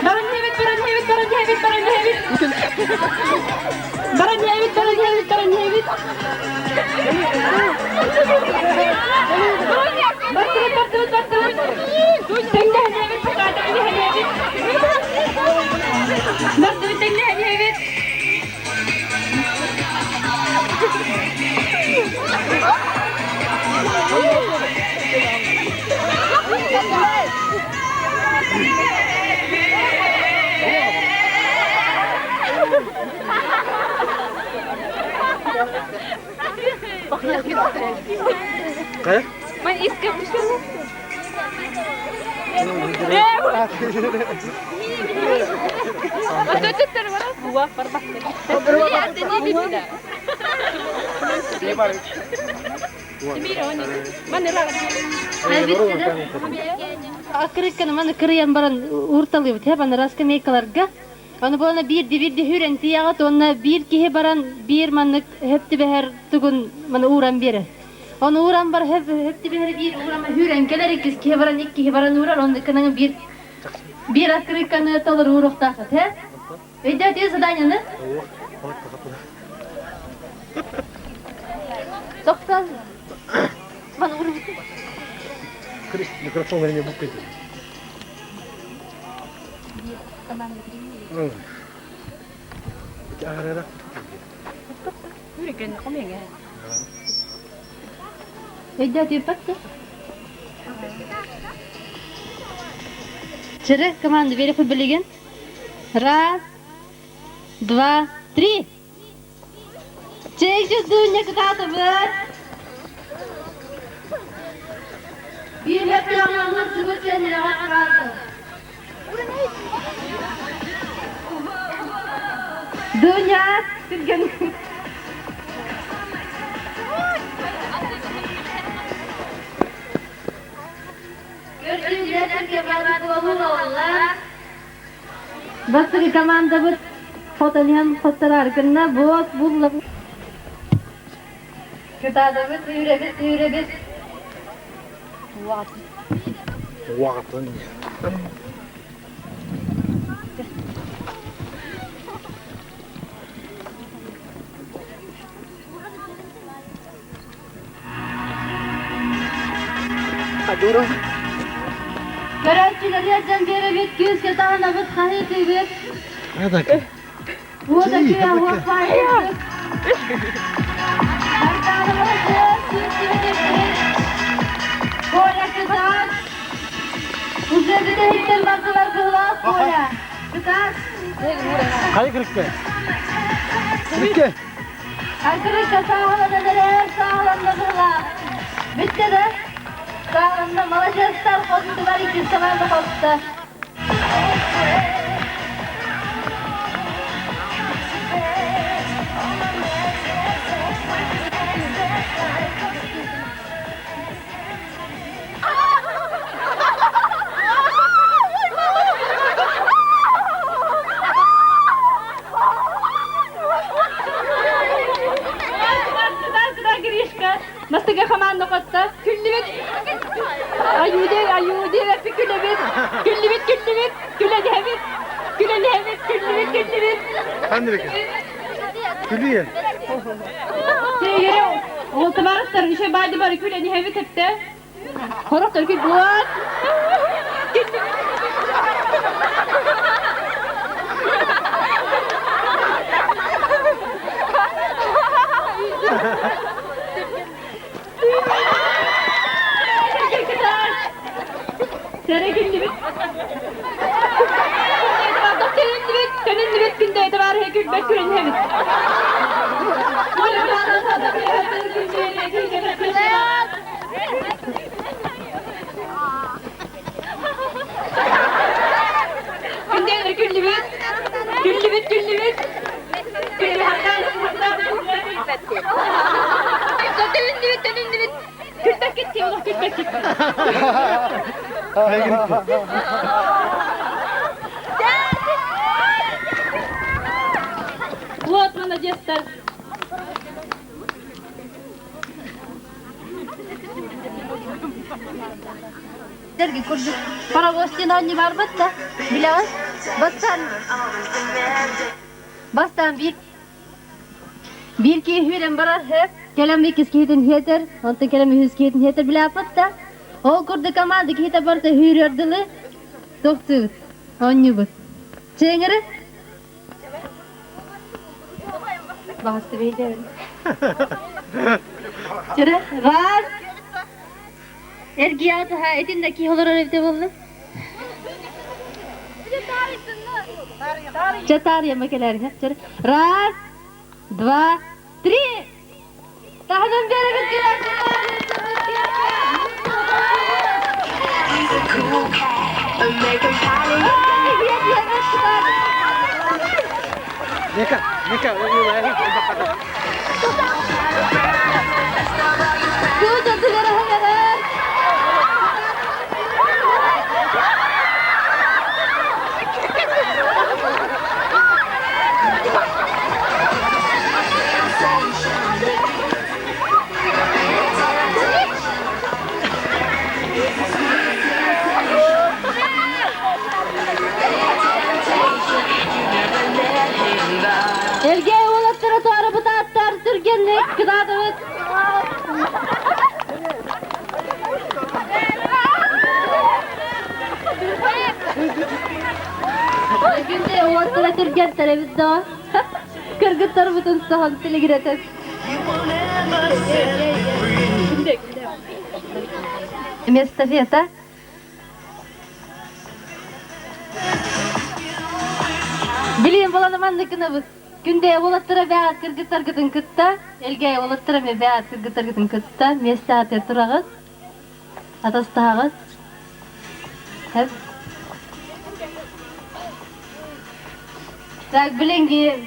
برد هيبت برد هيبت برد هيبت برد هيبت برد هيبت برد هيبت برد هيبت Kayak? Ben iskapmışım. Ötüttür var. Buah parmak. Akırıkken bana kırıyan baran urtalıyor. Hep bana raska meykalarga. Onu bana bir hüren tiyagat ona bir ki baran bir manlık hepti beher tugun bana uğran biri. Onu uğran bar hepti beher bir uğran hüren gelir ikis ki baran iki baran uğran onu kanang bir akırıkken talır uğrak takat he. Öyle diyor zadanya ne? Doktor. Bana uğran. Mikrofon vermeye bu kıydı. Tamam. Ara. Hur kan kom igen? Öyle diyor baktı. Çere kamandı veri futboligen. Раз, два, три. Çek şu dünya kıtatımız. Bir yapılanlarla sıvı kendine kaldı. Dünya sürgün. Görüşürüz. Türkiye bayrağı oğullar. Basri komanda bu fotoğrafın fotoğraflarına boz buldum. Kıtadımız yürübüz. Vakın. Adoro. Görevçilerden beri bit göz katağına bit kahit edip. Hadi. Bu da köye vakfayız. Koya kıtaç. Üzerinde hektar markalar kılar koya. Kıtaç. Hayır kırıkta. Bitti. Arkadaşlar sağlamda neler sağlamda kılar. Bitti de. Sağlamda Malaysiyalılar kostu var 2 seferde kostu. Mastiga kaman nokotta. Küllübit. Ayude ve fi küllübit. Küllübit. Küllübit. Hadi bakayım. Gülüyor. Yere olta barıklar işe baydı barı küleni hevi tepte. Koroklar kül buat. Sere küllübit. Senin dibet günde etibar hekül bekürün hevi. Gündeler güllübüt. Dönün. Külbek gitti oğlum, külbek gitti. Hayır kırıkta. Вот, молодец, Стас. Dergi kurduk. Para gostin anne var batta. Bilemez. Bastan bir ki hürem barar hep. Kelam ikis kihidin heter. Anta kelam hüz kihidin heter bile batta. O kurduk amaldı ki hita barta hürürdüle. Doktu. Anne bat. Çengere. Bastı beyler. Çere, var. Ergiyat ha etindeki holar evde buldu. Çatar yemekler hep çere. Раз, два, три. Tahdın beri bitkiler. Neka, Kudu tigara hagaran. Elge oğlatlara tuarı bu taatlar sürgenlik kıdadıvız. Günde oğlatlara sürgen televizde var. Kırgıtları bütün sahan tili giretes. Место фета. Bileyim balamandıkını bu. Günde olattıra beyaz kırgıtlar gıtın kıtta. Elge olattıra me beyaz kırgıtlar gıtın kıtta. Mesate turağız. Atastağız. Hep. Tak bilengi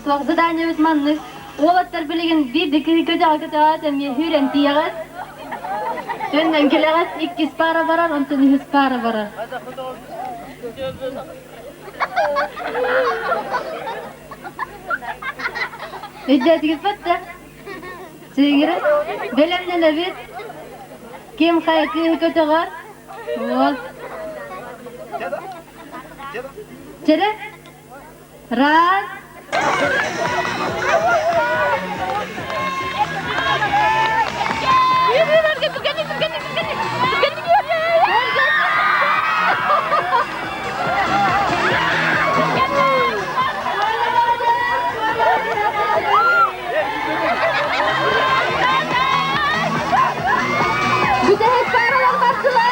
soğuk zadanya bitmanlık. Olatlar bilegen bir dikiri kötü mi hüren diyağız. Önden kileğiz 200 para varar, ondan 100 para varar. Ücretiniz bitti. Sigiri, belemden de bir. Kim hayatı kötü var? Ol. Çere? Raz. Bu da hep paralar başlar.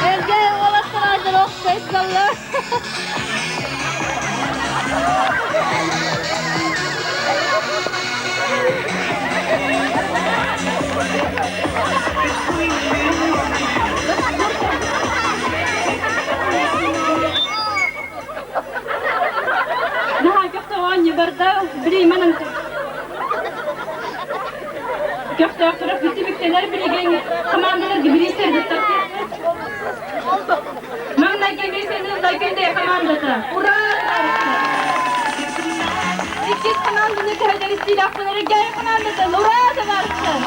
Erge olasılardır o seslerler. Daha köfte barda bileyim anam. Köfte oturup bitti bilegen komandalar gibi isterdi tabii. Mamla gelirse de günde komandada. Ura! İkiz komandını köyden istilafları gel komandada. Ura da varsın.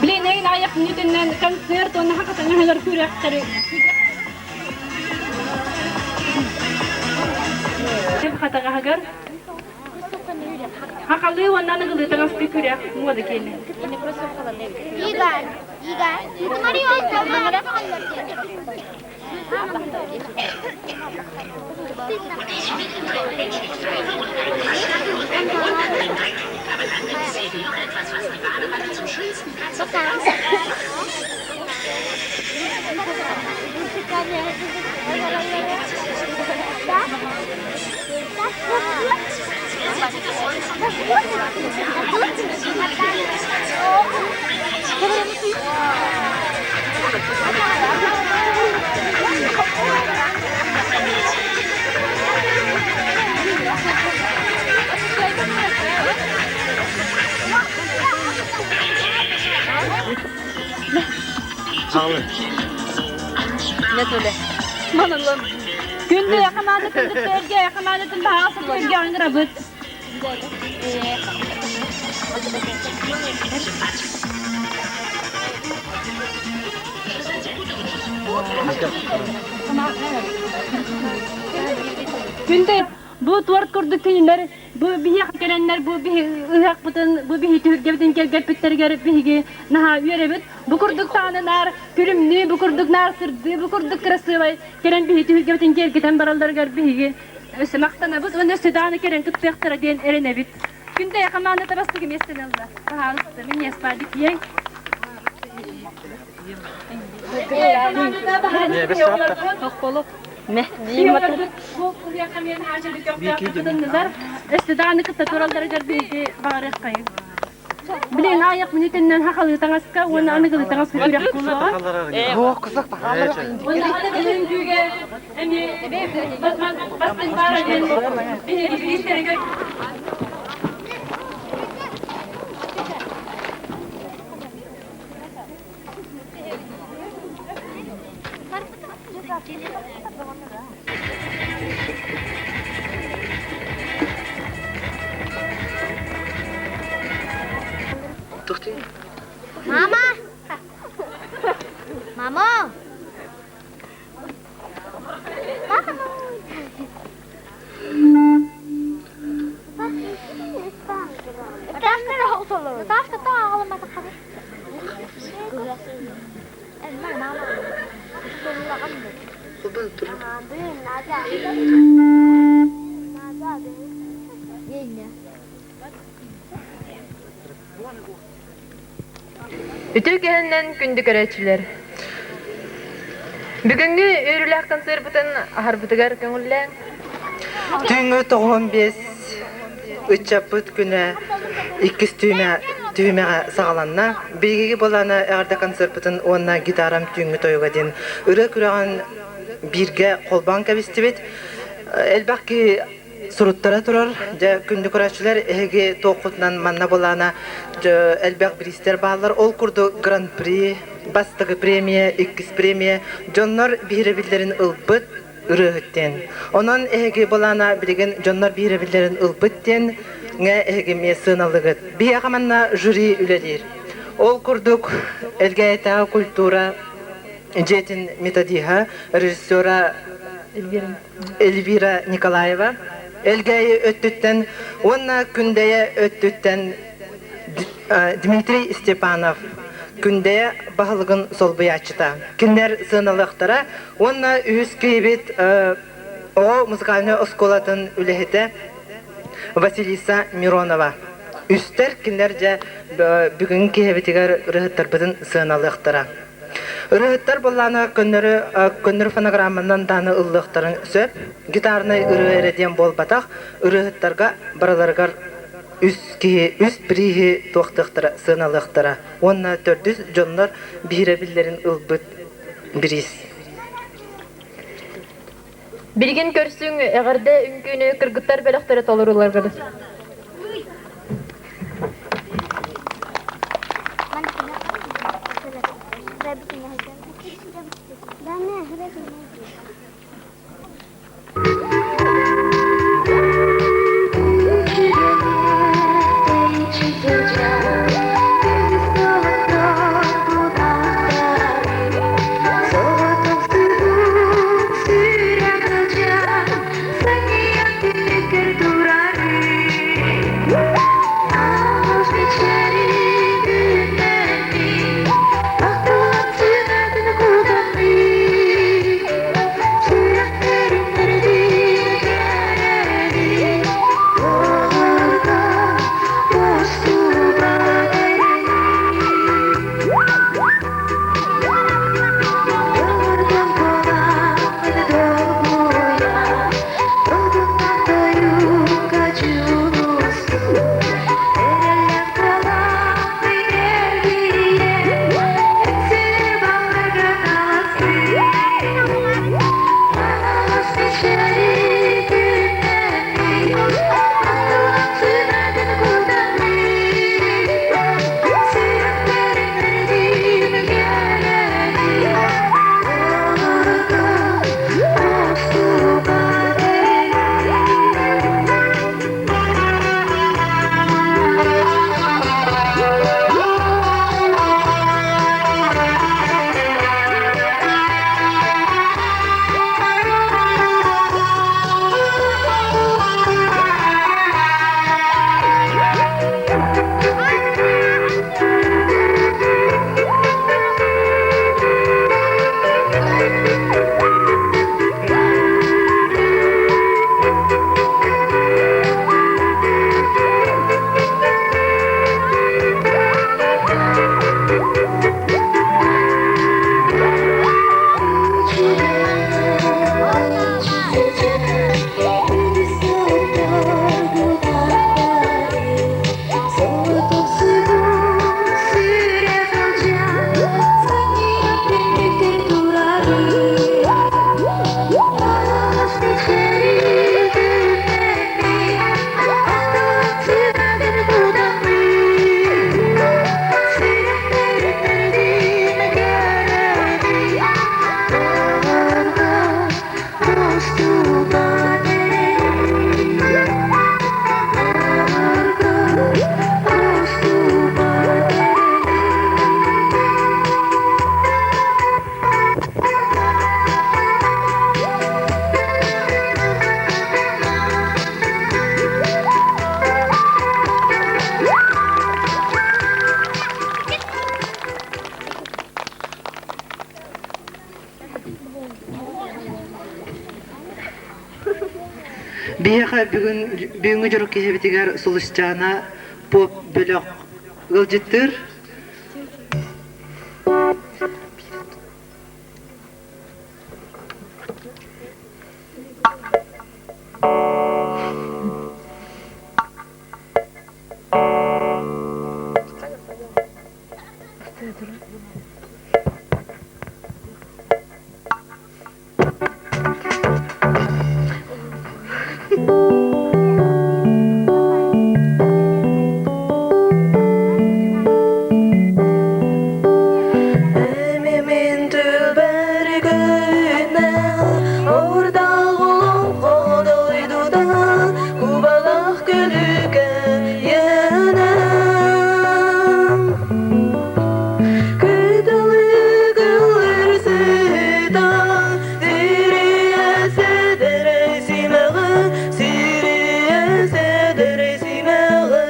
Bilin neyin ayak nütünden konser tonu hakikaten neler kurakları. Kata hagar. Hakallı wannan nagılı tangas pikürya muada kene. Igar. Mario, Ne söyle? Manalım. Günde yakamadıkın serge yakamadıkın bahası serge andıra bıt. Günde bu tuvalet kurduk günler, bu bir yak gelenler, bu bir ıhak butun, bu bir hitü gebden gel pitleri gerip bir naha üyerebit. Bu kurduk tanınar, külümlü, bu kurduk nar sırdı, bu kurduk kırası var. Gelen bir hitü gebden gel giden barallar gerip bir üstü maktana buz, onu südanı gelen kıtbektara diyen erenebit. Günde yakamanda tabastı gibi estenildi. Bahalıstı, min yaspadik yen. Mehdi matın. Bu yakamyan harcadık yok yaptığın nazar. İstidani kısa toralları gerbi bağırık kayın. Bilen ayak minitinden hakalı tangaska, onu anıgılı tangaska kürek kulağa. Oh kızak bak. Onu ana bilen güge, emi basman bağırın, bir istere Mama. Mama. Ütü kehenden kündü köreçiler. Бүгүнгү өрүләк концертын ахарбытыгар көңүлләң. Түңү 95 үчапыт күнә 2 түймәгә сагаланна. Бигеге болана әрдә концертын онна гитарам түңү тойга дин. Үрә күрәгән биргә колбан кабистибет. Элбәки суруттара турар. Дә күндү күрәчләр эге тоқутнан манна болана элбәк бристер баллар ол курду гран-при Бастығы премия, 2 премия, жоннор бейребілдерін ұлбыт үрігіттен. Онан әйгі болана білген жоннор бейребілдерін ұлбыттен ға әйгі ме сыналығыт. Бей ағаманна жюри үлелер. Ол күрдік әлгәйтаға культура жетін методиға режиссера Эльвира Николаева. Әлгәйі өттіттен, онна күндәйі өттіттен Дмитрий Степанов. Күндәе бағылығын сол бұячыта. Кіндер сыналықтара, онна үйіз кейбет о музыкальный осколатын үліхеті Василиса Миронова. Үстер кіндер жа бүгін кейбетігер үрігіттар бұдын сыналықтара. Үрігіттар боланы күндір фонограммынан даны ұллықтарын сөп, гитарны үрігерден бол батақ, үрігіттарға бараларғар үс бірігі тоқтықтыра, сыналықтыра. Онна 400 жонлар бейребілерін ұлбыт біріз. Билген көрсүң эгерде үңкүнү кыргыттар белектери толурулар кыды. Бияха бүгүнгү жорок кесебитигер сулушчана поп бөлөк ылжыттыр. Min tülbergüne orada olan kodoydu da kubalak gülüge yenem kıdalı güllerse da siriye sederesimeğe siriye sederesimeğe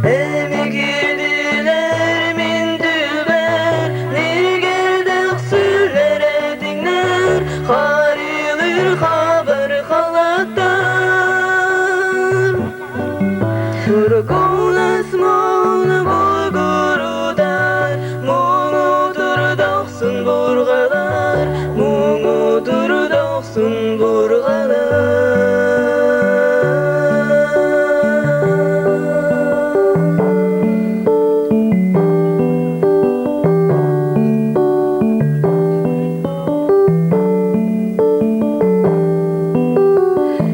Emi girdiler min tülber Nirgerdek sürlere dinler Harilir haber halattar Turgun asmanı bulgurudar Muğudur doksun burgalar Muğudur doksun burgalar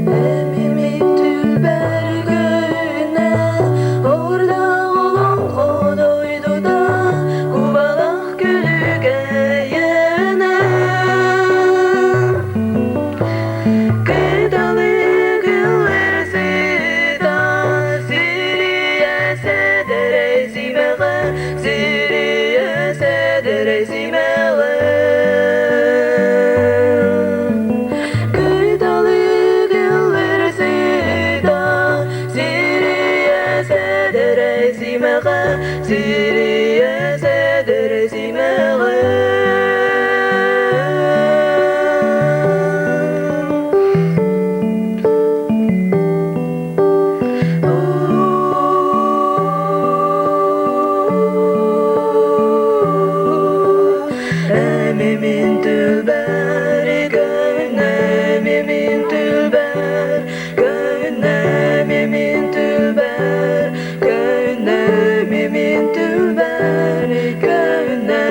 Emimin tülbergüne orada olan kodoydu da kubalak gülüge yenem Kıdalı güllerse da siriye sederesimeğe siriye sederesimeğe Kıdalı güllerse da siriye sederesimeğe siriye Emimin tülber göğüne Emimin tülber göğüne Emimin tülber göğüne Emimin tülber göğüne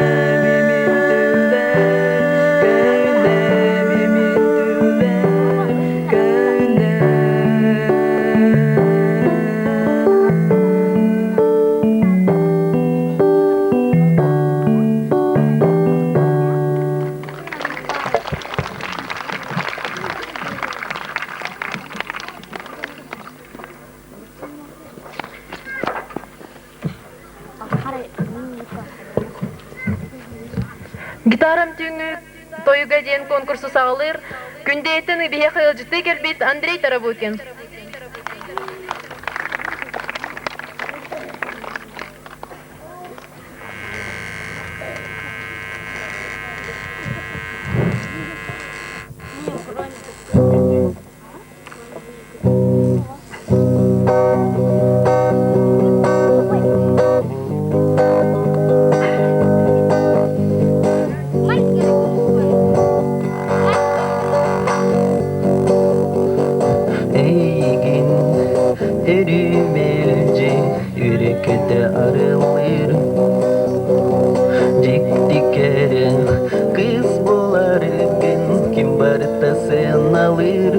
Emimin tülber göğüne Гитарам түйіңі тойуға дейін конкурсы сағылыр. Күнде етін бейе қайылжыты келбет Андрей Таработин. Eygin erimelce yürekte arılır Dik dikere kız bularken kim barda sen alır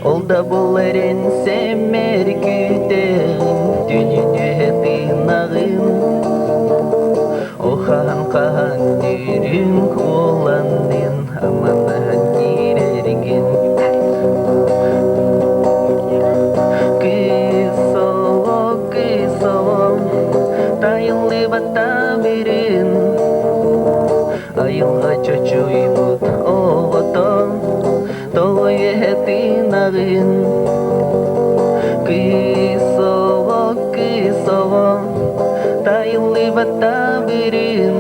Ol da buların semer güden Dününü hep inağın Ohan kahan dürün olanın Amanın girergen Taylı bata birin Ayılga çocuğuybut oğuton Toyu hetin ağın Kısoğuk Taylı bata birin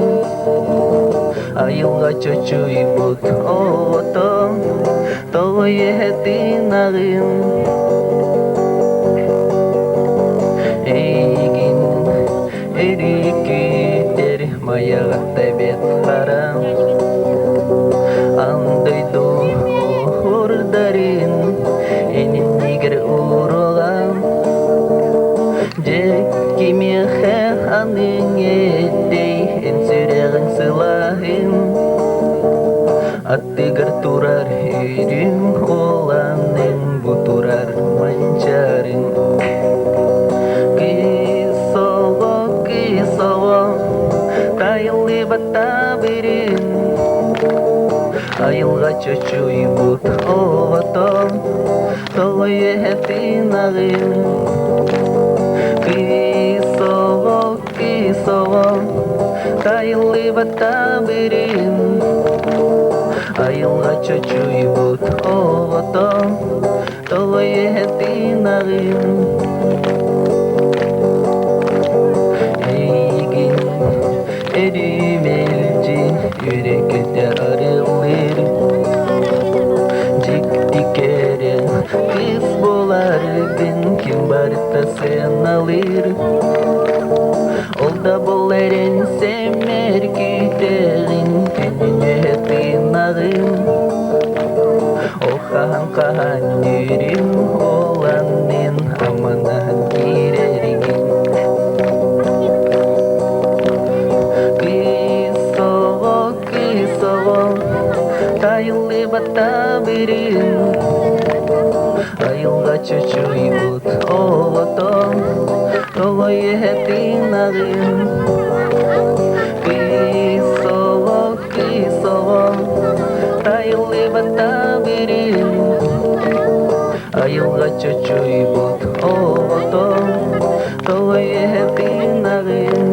Ayılga çocuğuybut oğuton Toyu hetin ağın Eygin erikler mayağıtta bet haram Andaydu hurdarin enin niger uğruğam Кимеха аның едей эн сүрегін сылайын Аттыгар турар үйрің оланың бұтурар манчарын Кисово тайылы бата берін Айылға чөчуй бұт оватом Толой әтін ағын Кисово тайылы бата берін Айылға чөчуй бұт оватом Толой әтін ағын Эйгин эрүмелжи Юректе арылыр Жик-тикере Кыз болар бен Ким барта сен алыр Олда бол эрен семер күтегин Түнүнө тынагын Охан кахан юрим Оланын аманан киреригин Кисово тайылы бата берин Айылға чөчуй бұт оватом Толой әтін ағын Кисово тайылы бата берин Айылға чөчуй бұт оватом Толой әтін ағын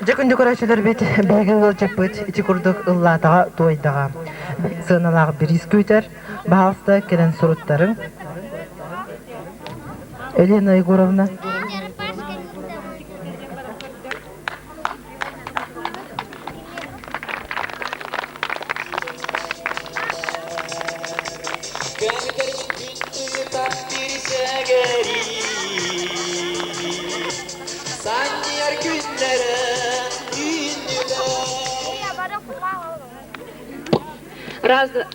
Жакын декорациялар бит бәгел жаппыт ити курдук ыллатага тойдага сыналак бир искүтер Bahalsta kelen surutların. Elena Yegorovna. Razı.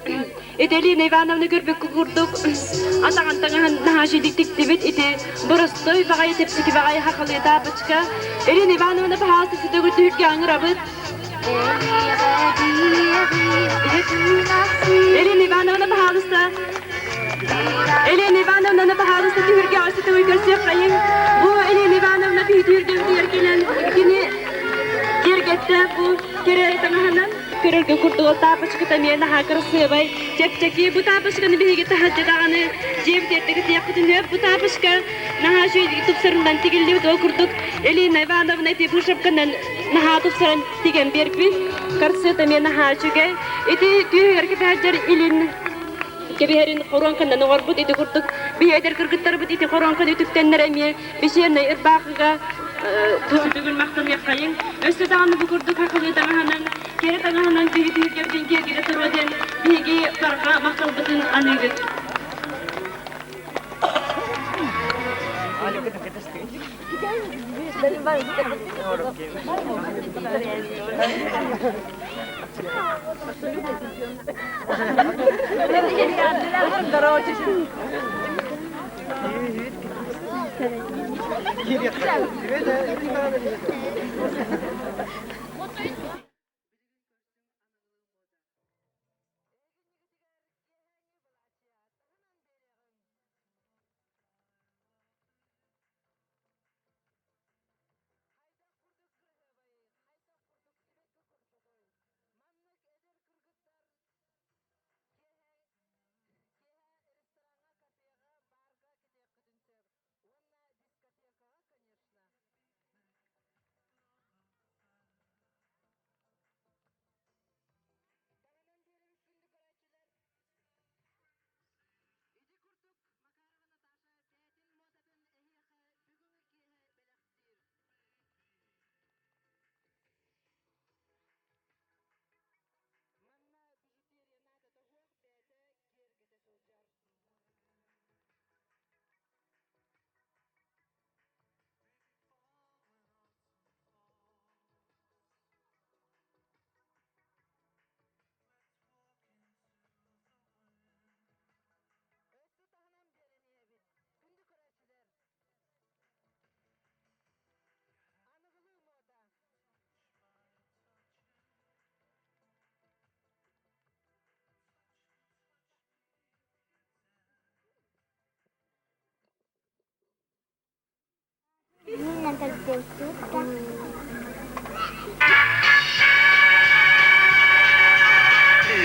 Elena Ivanovna görmek kurduk. Atağın tağın nahaşı diktik dibit iti. Borostoy bagay tepsiki bagay hakalı tapıçka. Elena Ivanovna bahası sütü Türkiye'nin rabıt. Elena Ivanovna bahalısta. Elena Ivanovna bahalısta Türkiye sütü uygarsı kayın. Bu Elena Ivanovna bir Türkiye'de yergelen yine yergette bu kere tamamen körülge kurduğu tapıçkı tamiyene hakarısı bay. Çek bu tapıçkını bir gete hacıdağını cevdet ettik yakıtını bu tapıçkı nahaşı tupsarından tigilli de okurduk. Elena Ivanovna eti bu şapkandan naha tupsaran tigen berbi karısı tamiyene haçıge. Eti tüyür ki hacer ilin keberin koronkandan orbut eti kurduk. Bir eder kırgıtlar bu eti koronkan ütüktenler emiye bir şeyine irbaqıga tügül mahkum yapayın. Öste dağını bu kurduk hakılı dağınan kere dağınan bir gördüğün geri turuden bir farka mahkabıtın anıydı.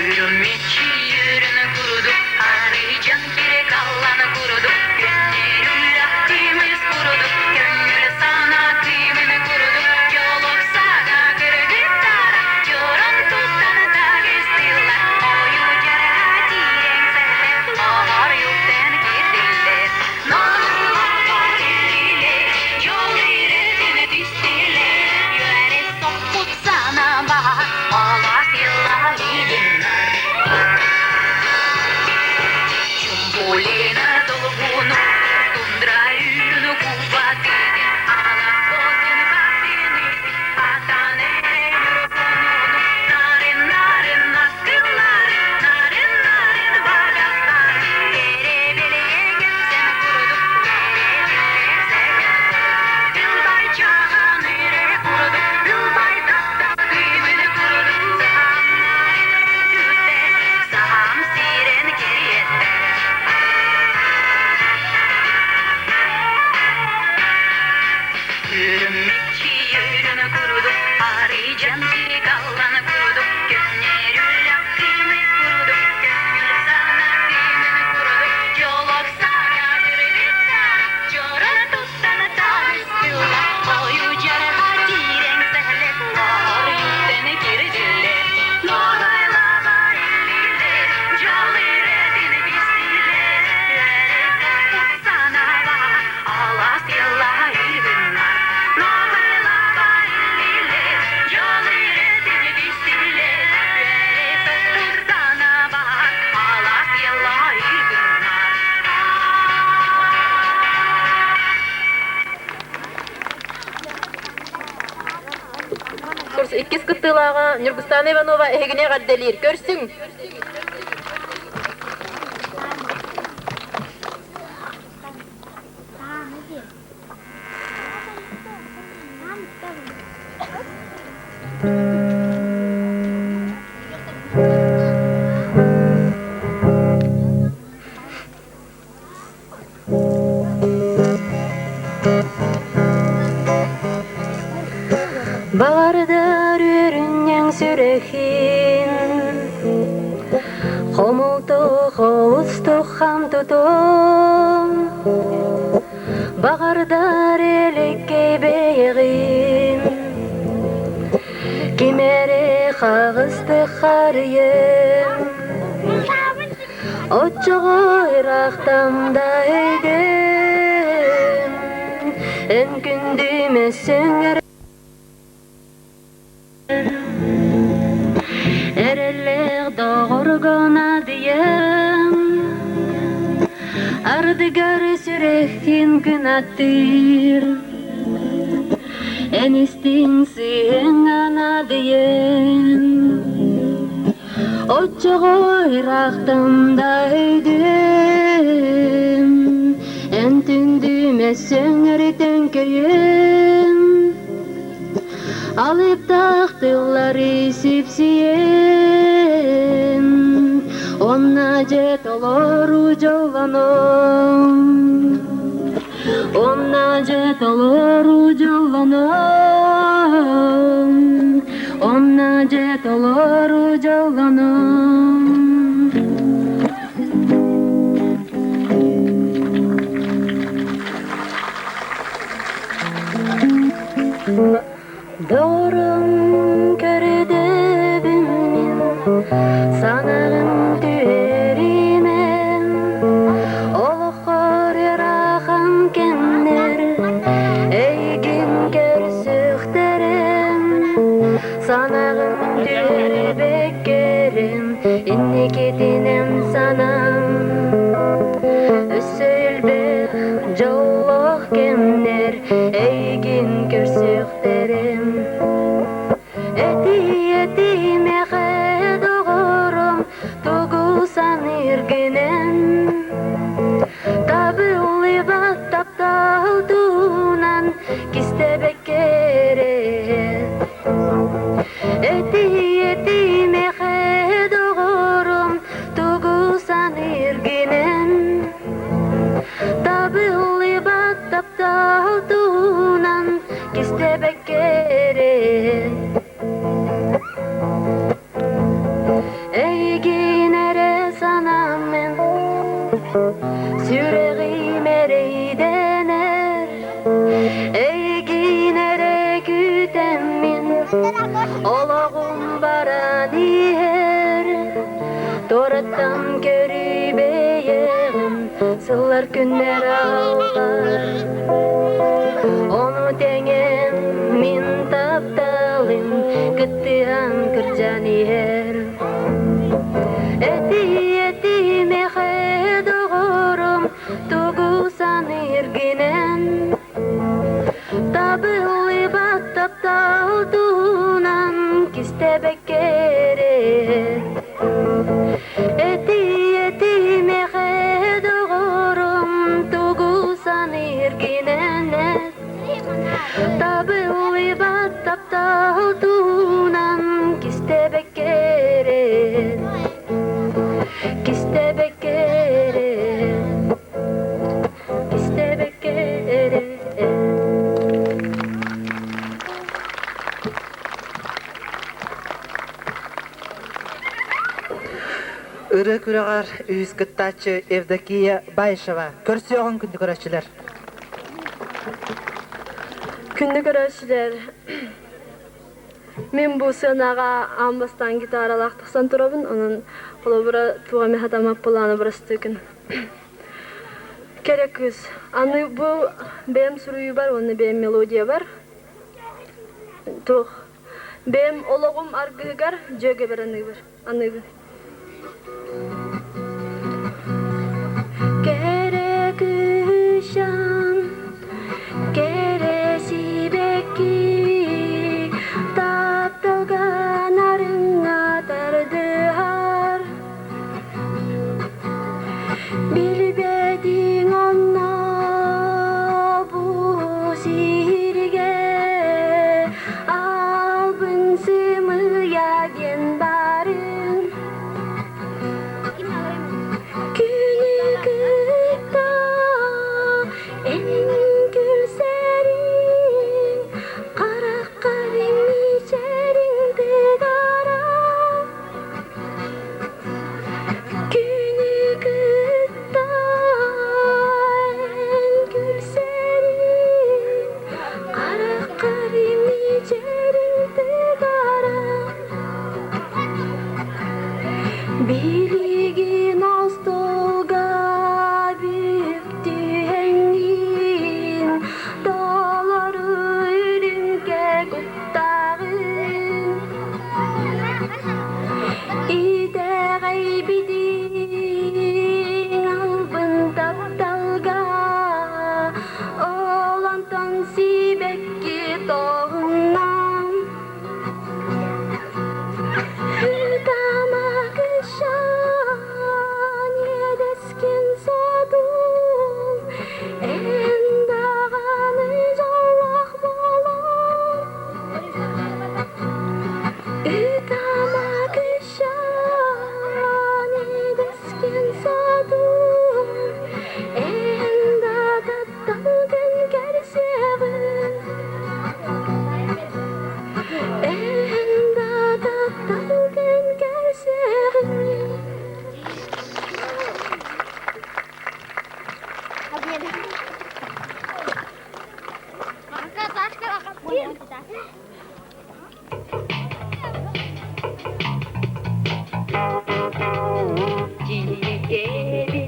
Yürüm içi yürünü kuruduk, arayacak yere kallanı kuruduk. Gönlümle kıymız kuruduk, gönlü sana kıymını kuruduk. Yoluk sana kırgıtlara, yorun tuttanı da gezdiler. Oyu yara diyen seller, ağlar yoktan girdiler. Noluluk var illiler, yol iretine düştüler. Ивановаға Нургустан Иванова эгине гадделир. Көрсүң. Bağırdır ürünyen sürexin Komultuk oğustuk ham tutun Bağırdır elikke beygin Kimere қағысты қарыйым Отчығы ирақтамда өйдім Эн күндіме сөңір Әрелер доғырғана дейім Ардыгар сүректен күн аттыр Энистин сыйын ана дейін Отчығы ирақтымда өйдім Эн түндіме сөңір төңкейім Алып тақтылары сепсием Онна жет олору жоланом Онна жет олору жоланом Онна жет олору жоланом Doğrum körede bimmin sanırım düğerinen Oluqor yarağım kenler eygin körsükterim Sanırım düğeri bekkerim inni ketinem sanam Ösülbek jolloq kemler eygin körsükterim Etime doğurum tuğusan irginen Tabılı battap dağdunan kistebek keret Etime doğurum tuğusan irginen Tabılı battap dağdunan kistebek keret Eyginere sanamen Süreğim ereydener Eyginere gütemin Olağım baraniher Torattam körübeyem Sıllar günler ağlar Onu tengem min taptalim Gıttıhan kırcaniher Etime doğurum tuğusan irginen Tabılı battap dağdunan kistebek keret Etime doğurum tuğusan irginen Tabılı battap dağdunan kistebek keret Kistebek keret Kistebek keret Ürü küreğar üyüz gıttaçı Evdakiya Bayşeva. Körsüyoğun kündü köreçiler. Күнді көрәшілер, мен бұл сынаға амбастан гитаралақ тақсан тұрабын, оның қолы бұра туғаме хатамап боланы бұрасты күн. Керек күз. Аны бұл бәм сұруы бар, оны бәм мелодия бар. Тұқ. Бәм олығым арғығар, жөге бір аны бар. Аны бар. Керек үшан Keresi beki taptoga Bilbedin onna bu şiirge albın sımıya ben barın Günü kıtta en gülserin Kara karim içerin tıgara Günü kıtta en gülserin Kara karim içerin tıgara Biligin astolga büktüğenin Dağları ürünge kuttağın İde gaybidin albın taptalga Olantan sibekki doğunnan Hüdama kışan yedeskin sadun Endağanı Allah bolun Hüdama kışan yedeskin sadun Endağda dalgın gerseğin Endağda dalgın gerseğin Ciğeri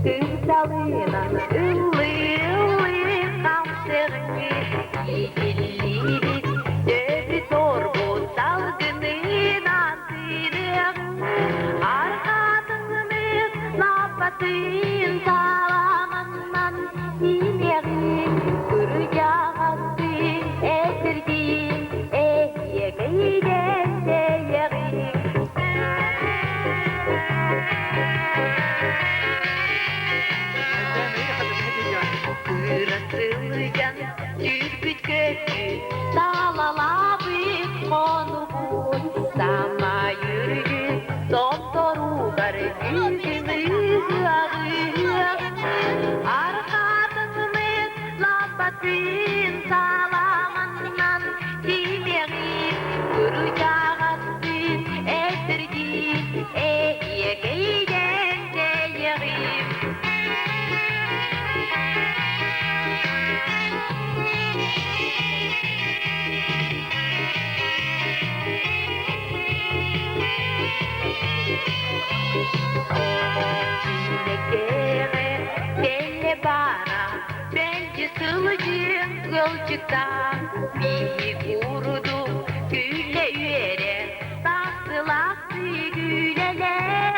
kırsalına ıllı ıllı kamsırını Yedilli dövü torbu dalgınından sıyırın Arkadımız lapatın salamından inerin Kıracağızı esirgin yeğiden değerin Kırasılgan türküt kökü Dağlala büyük konumun Sama yürüyü Domtoru garı Yüzümüz ağır Arkadımız Lapatın salamandan Dileğin Kıracağızın esirgin yeğiden değerin Çinekere delle bara Bence sılıcın gölcükta Bir kurudu gülle üyere Tahtılaklı güleler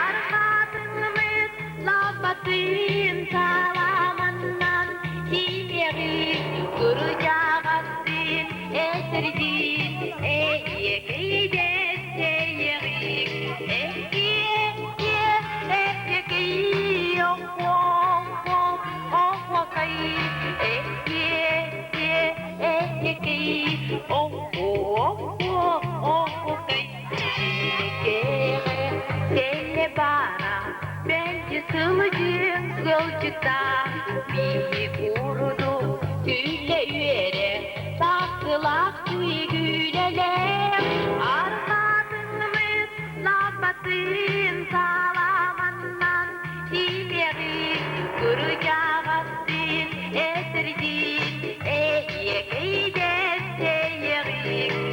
Arkadımız labatın salamandan Dileğin kuracağızın esirgin yeğiden değerin Bence sılıcın gölcükta bir kurudu gülle üyere Tahtılak güleler Arkadımız labatın salamandan Dileğin kuracağızın esirgin yeğiden değerin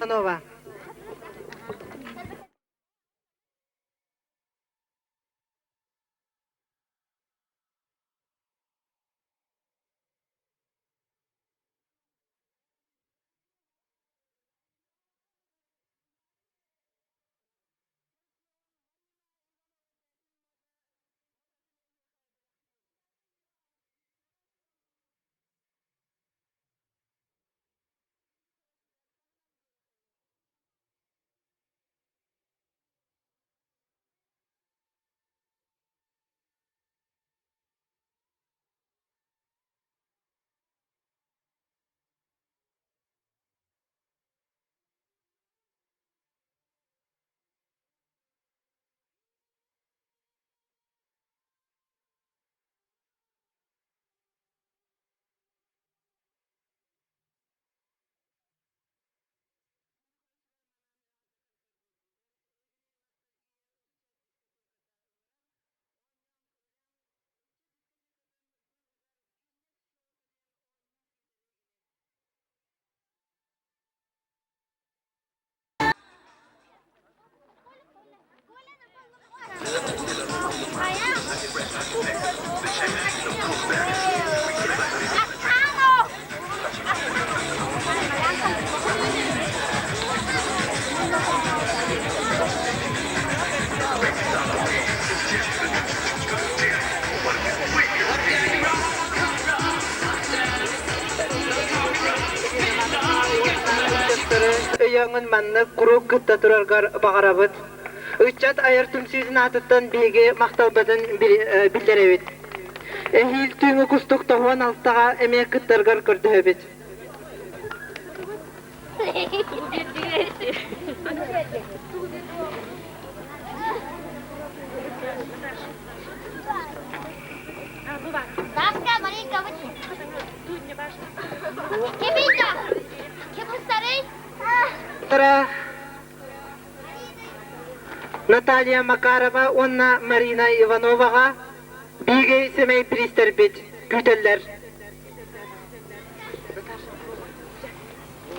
Nova. Öňün manny gurup gıtta turargar bagarabıt. Üççat ayar tümsüzün atıttan bege maktalbadan bildirebit. Ehil tüňü kustuk tohon altaga emek gıttargar kördübit. Daska Marika выйти. Кебита. Кебустары. Тара Наталья Макарова, Онна Марина Ивановага бege semey pristerbit güteller.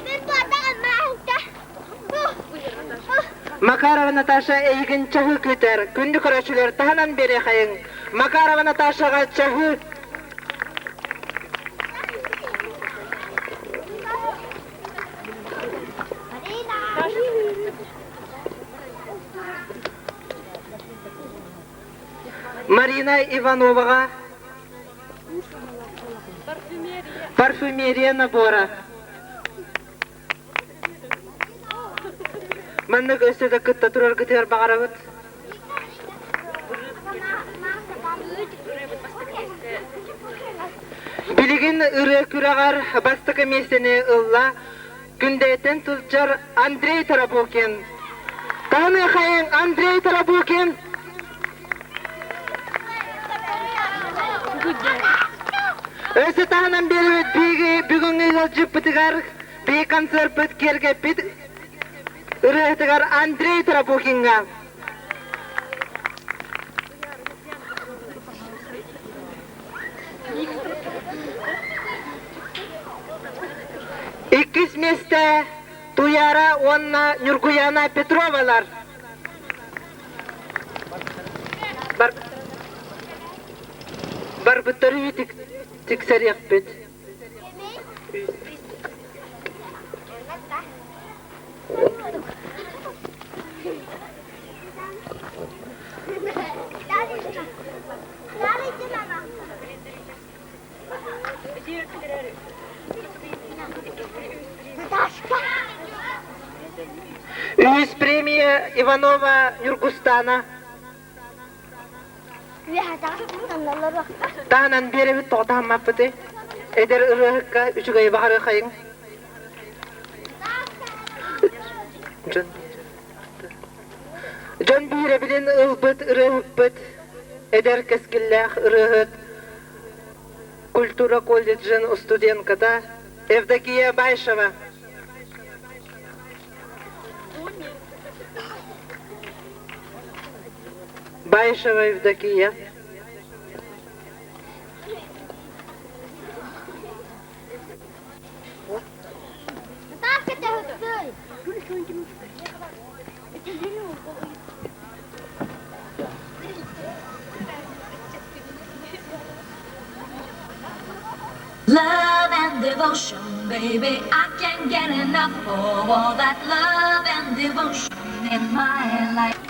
Ben bu adamı mahta. Makarova Natasha eygin çahı küter. Kündü kuraçüler tahanan beri hayın. Makarova Natasha'ga çahı. Marina Ivanova'ga parfümeriya nabora. Manныk ösüde kıtta turar gıtır bağırabıt. Biligin ırı küragar bastıkı mesini ılla gündeyten tulcar Andrei Tarabukin. Tanı hayın Andrei Tarabukin. Öse tahanan beri bigi bugün yılcı pıtıgar bir kanser pıt kerge pıt ırıhtıgar Andrei Tarabukinga. İkiz meste Tuyara Onna Nurguyana Petrovalar. Barbıtları tikser yapıt. Üyüz premiye Ivanova Nurgustana. Tahanan beri bir toğdağım mapıtı. Eder ırıhıkka üçügayı baharı kayın. John bire bilin ılbıt ırıhıkbıt. Eder keskillах ırıhıt. Культура колледжин студенткада Евдокия Байшева. Байшева Евдокия. Love and devotion, baby, I can't get enough of all that love and devotion in my life.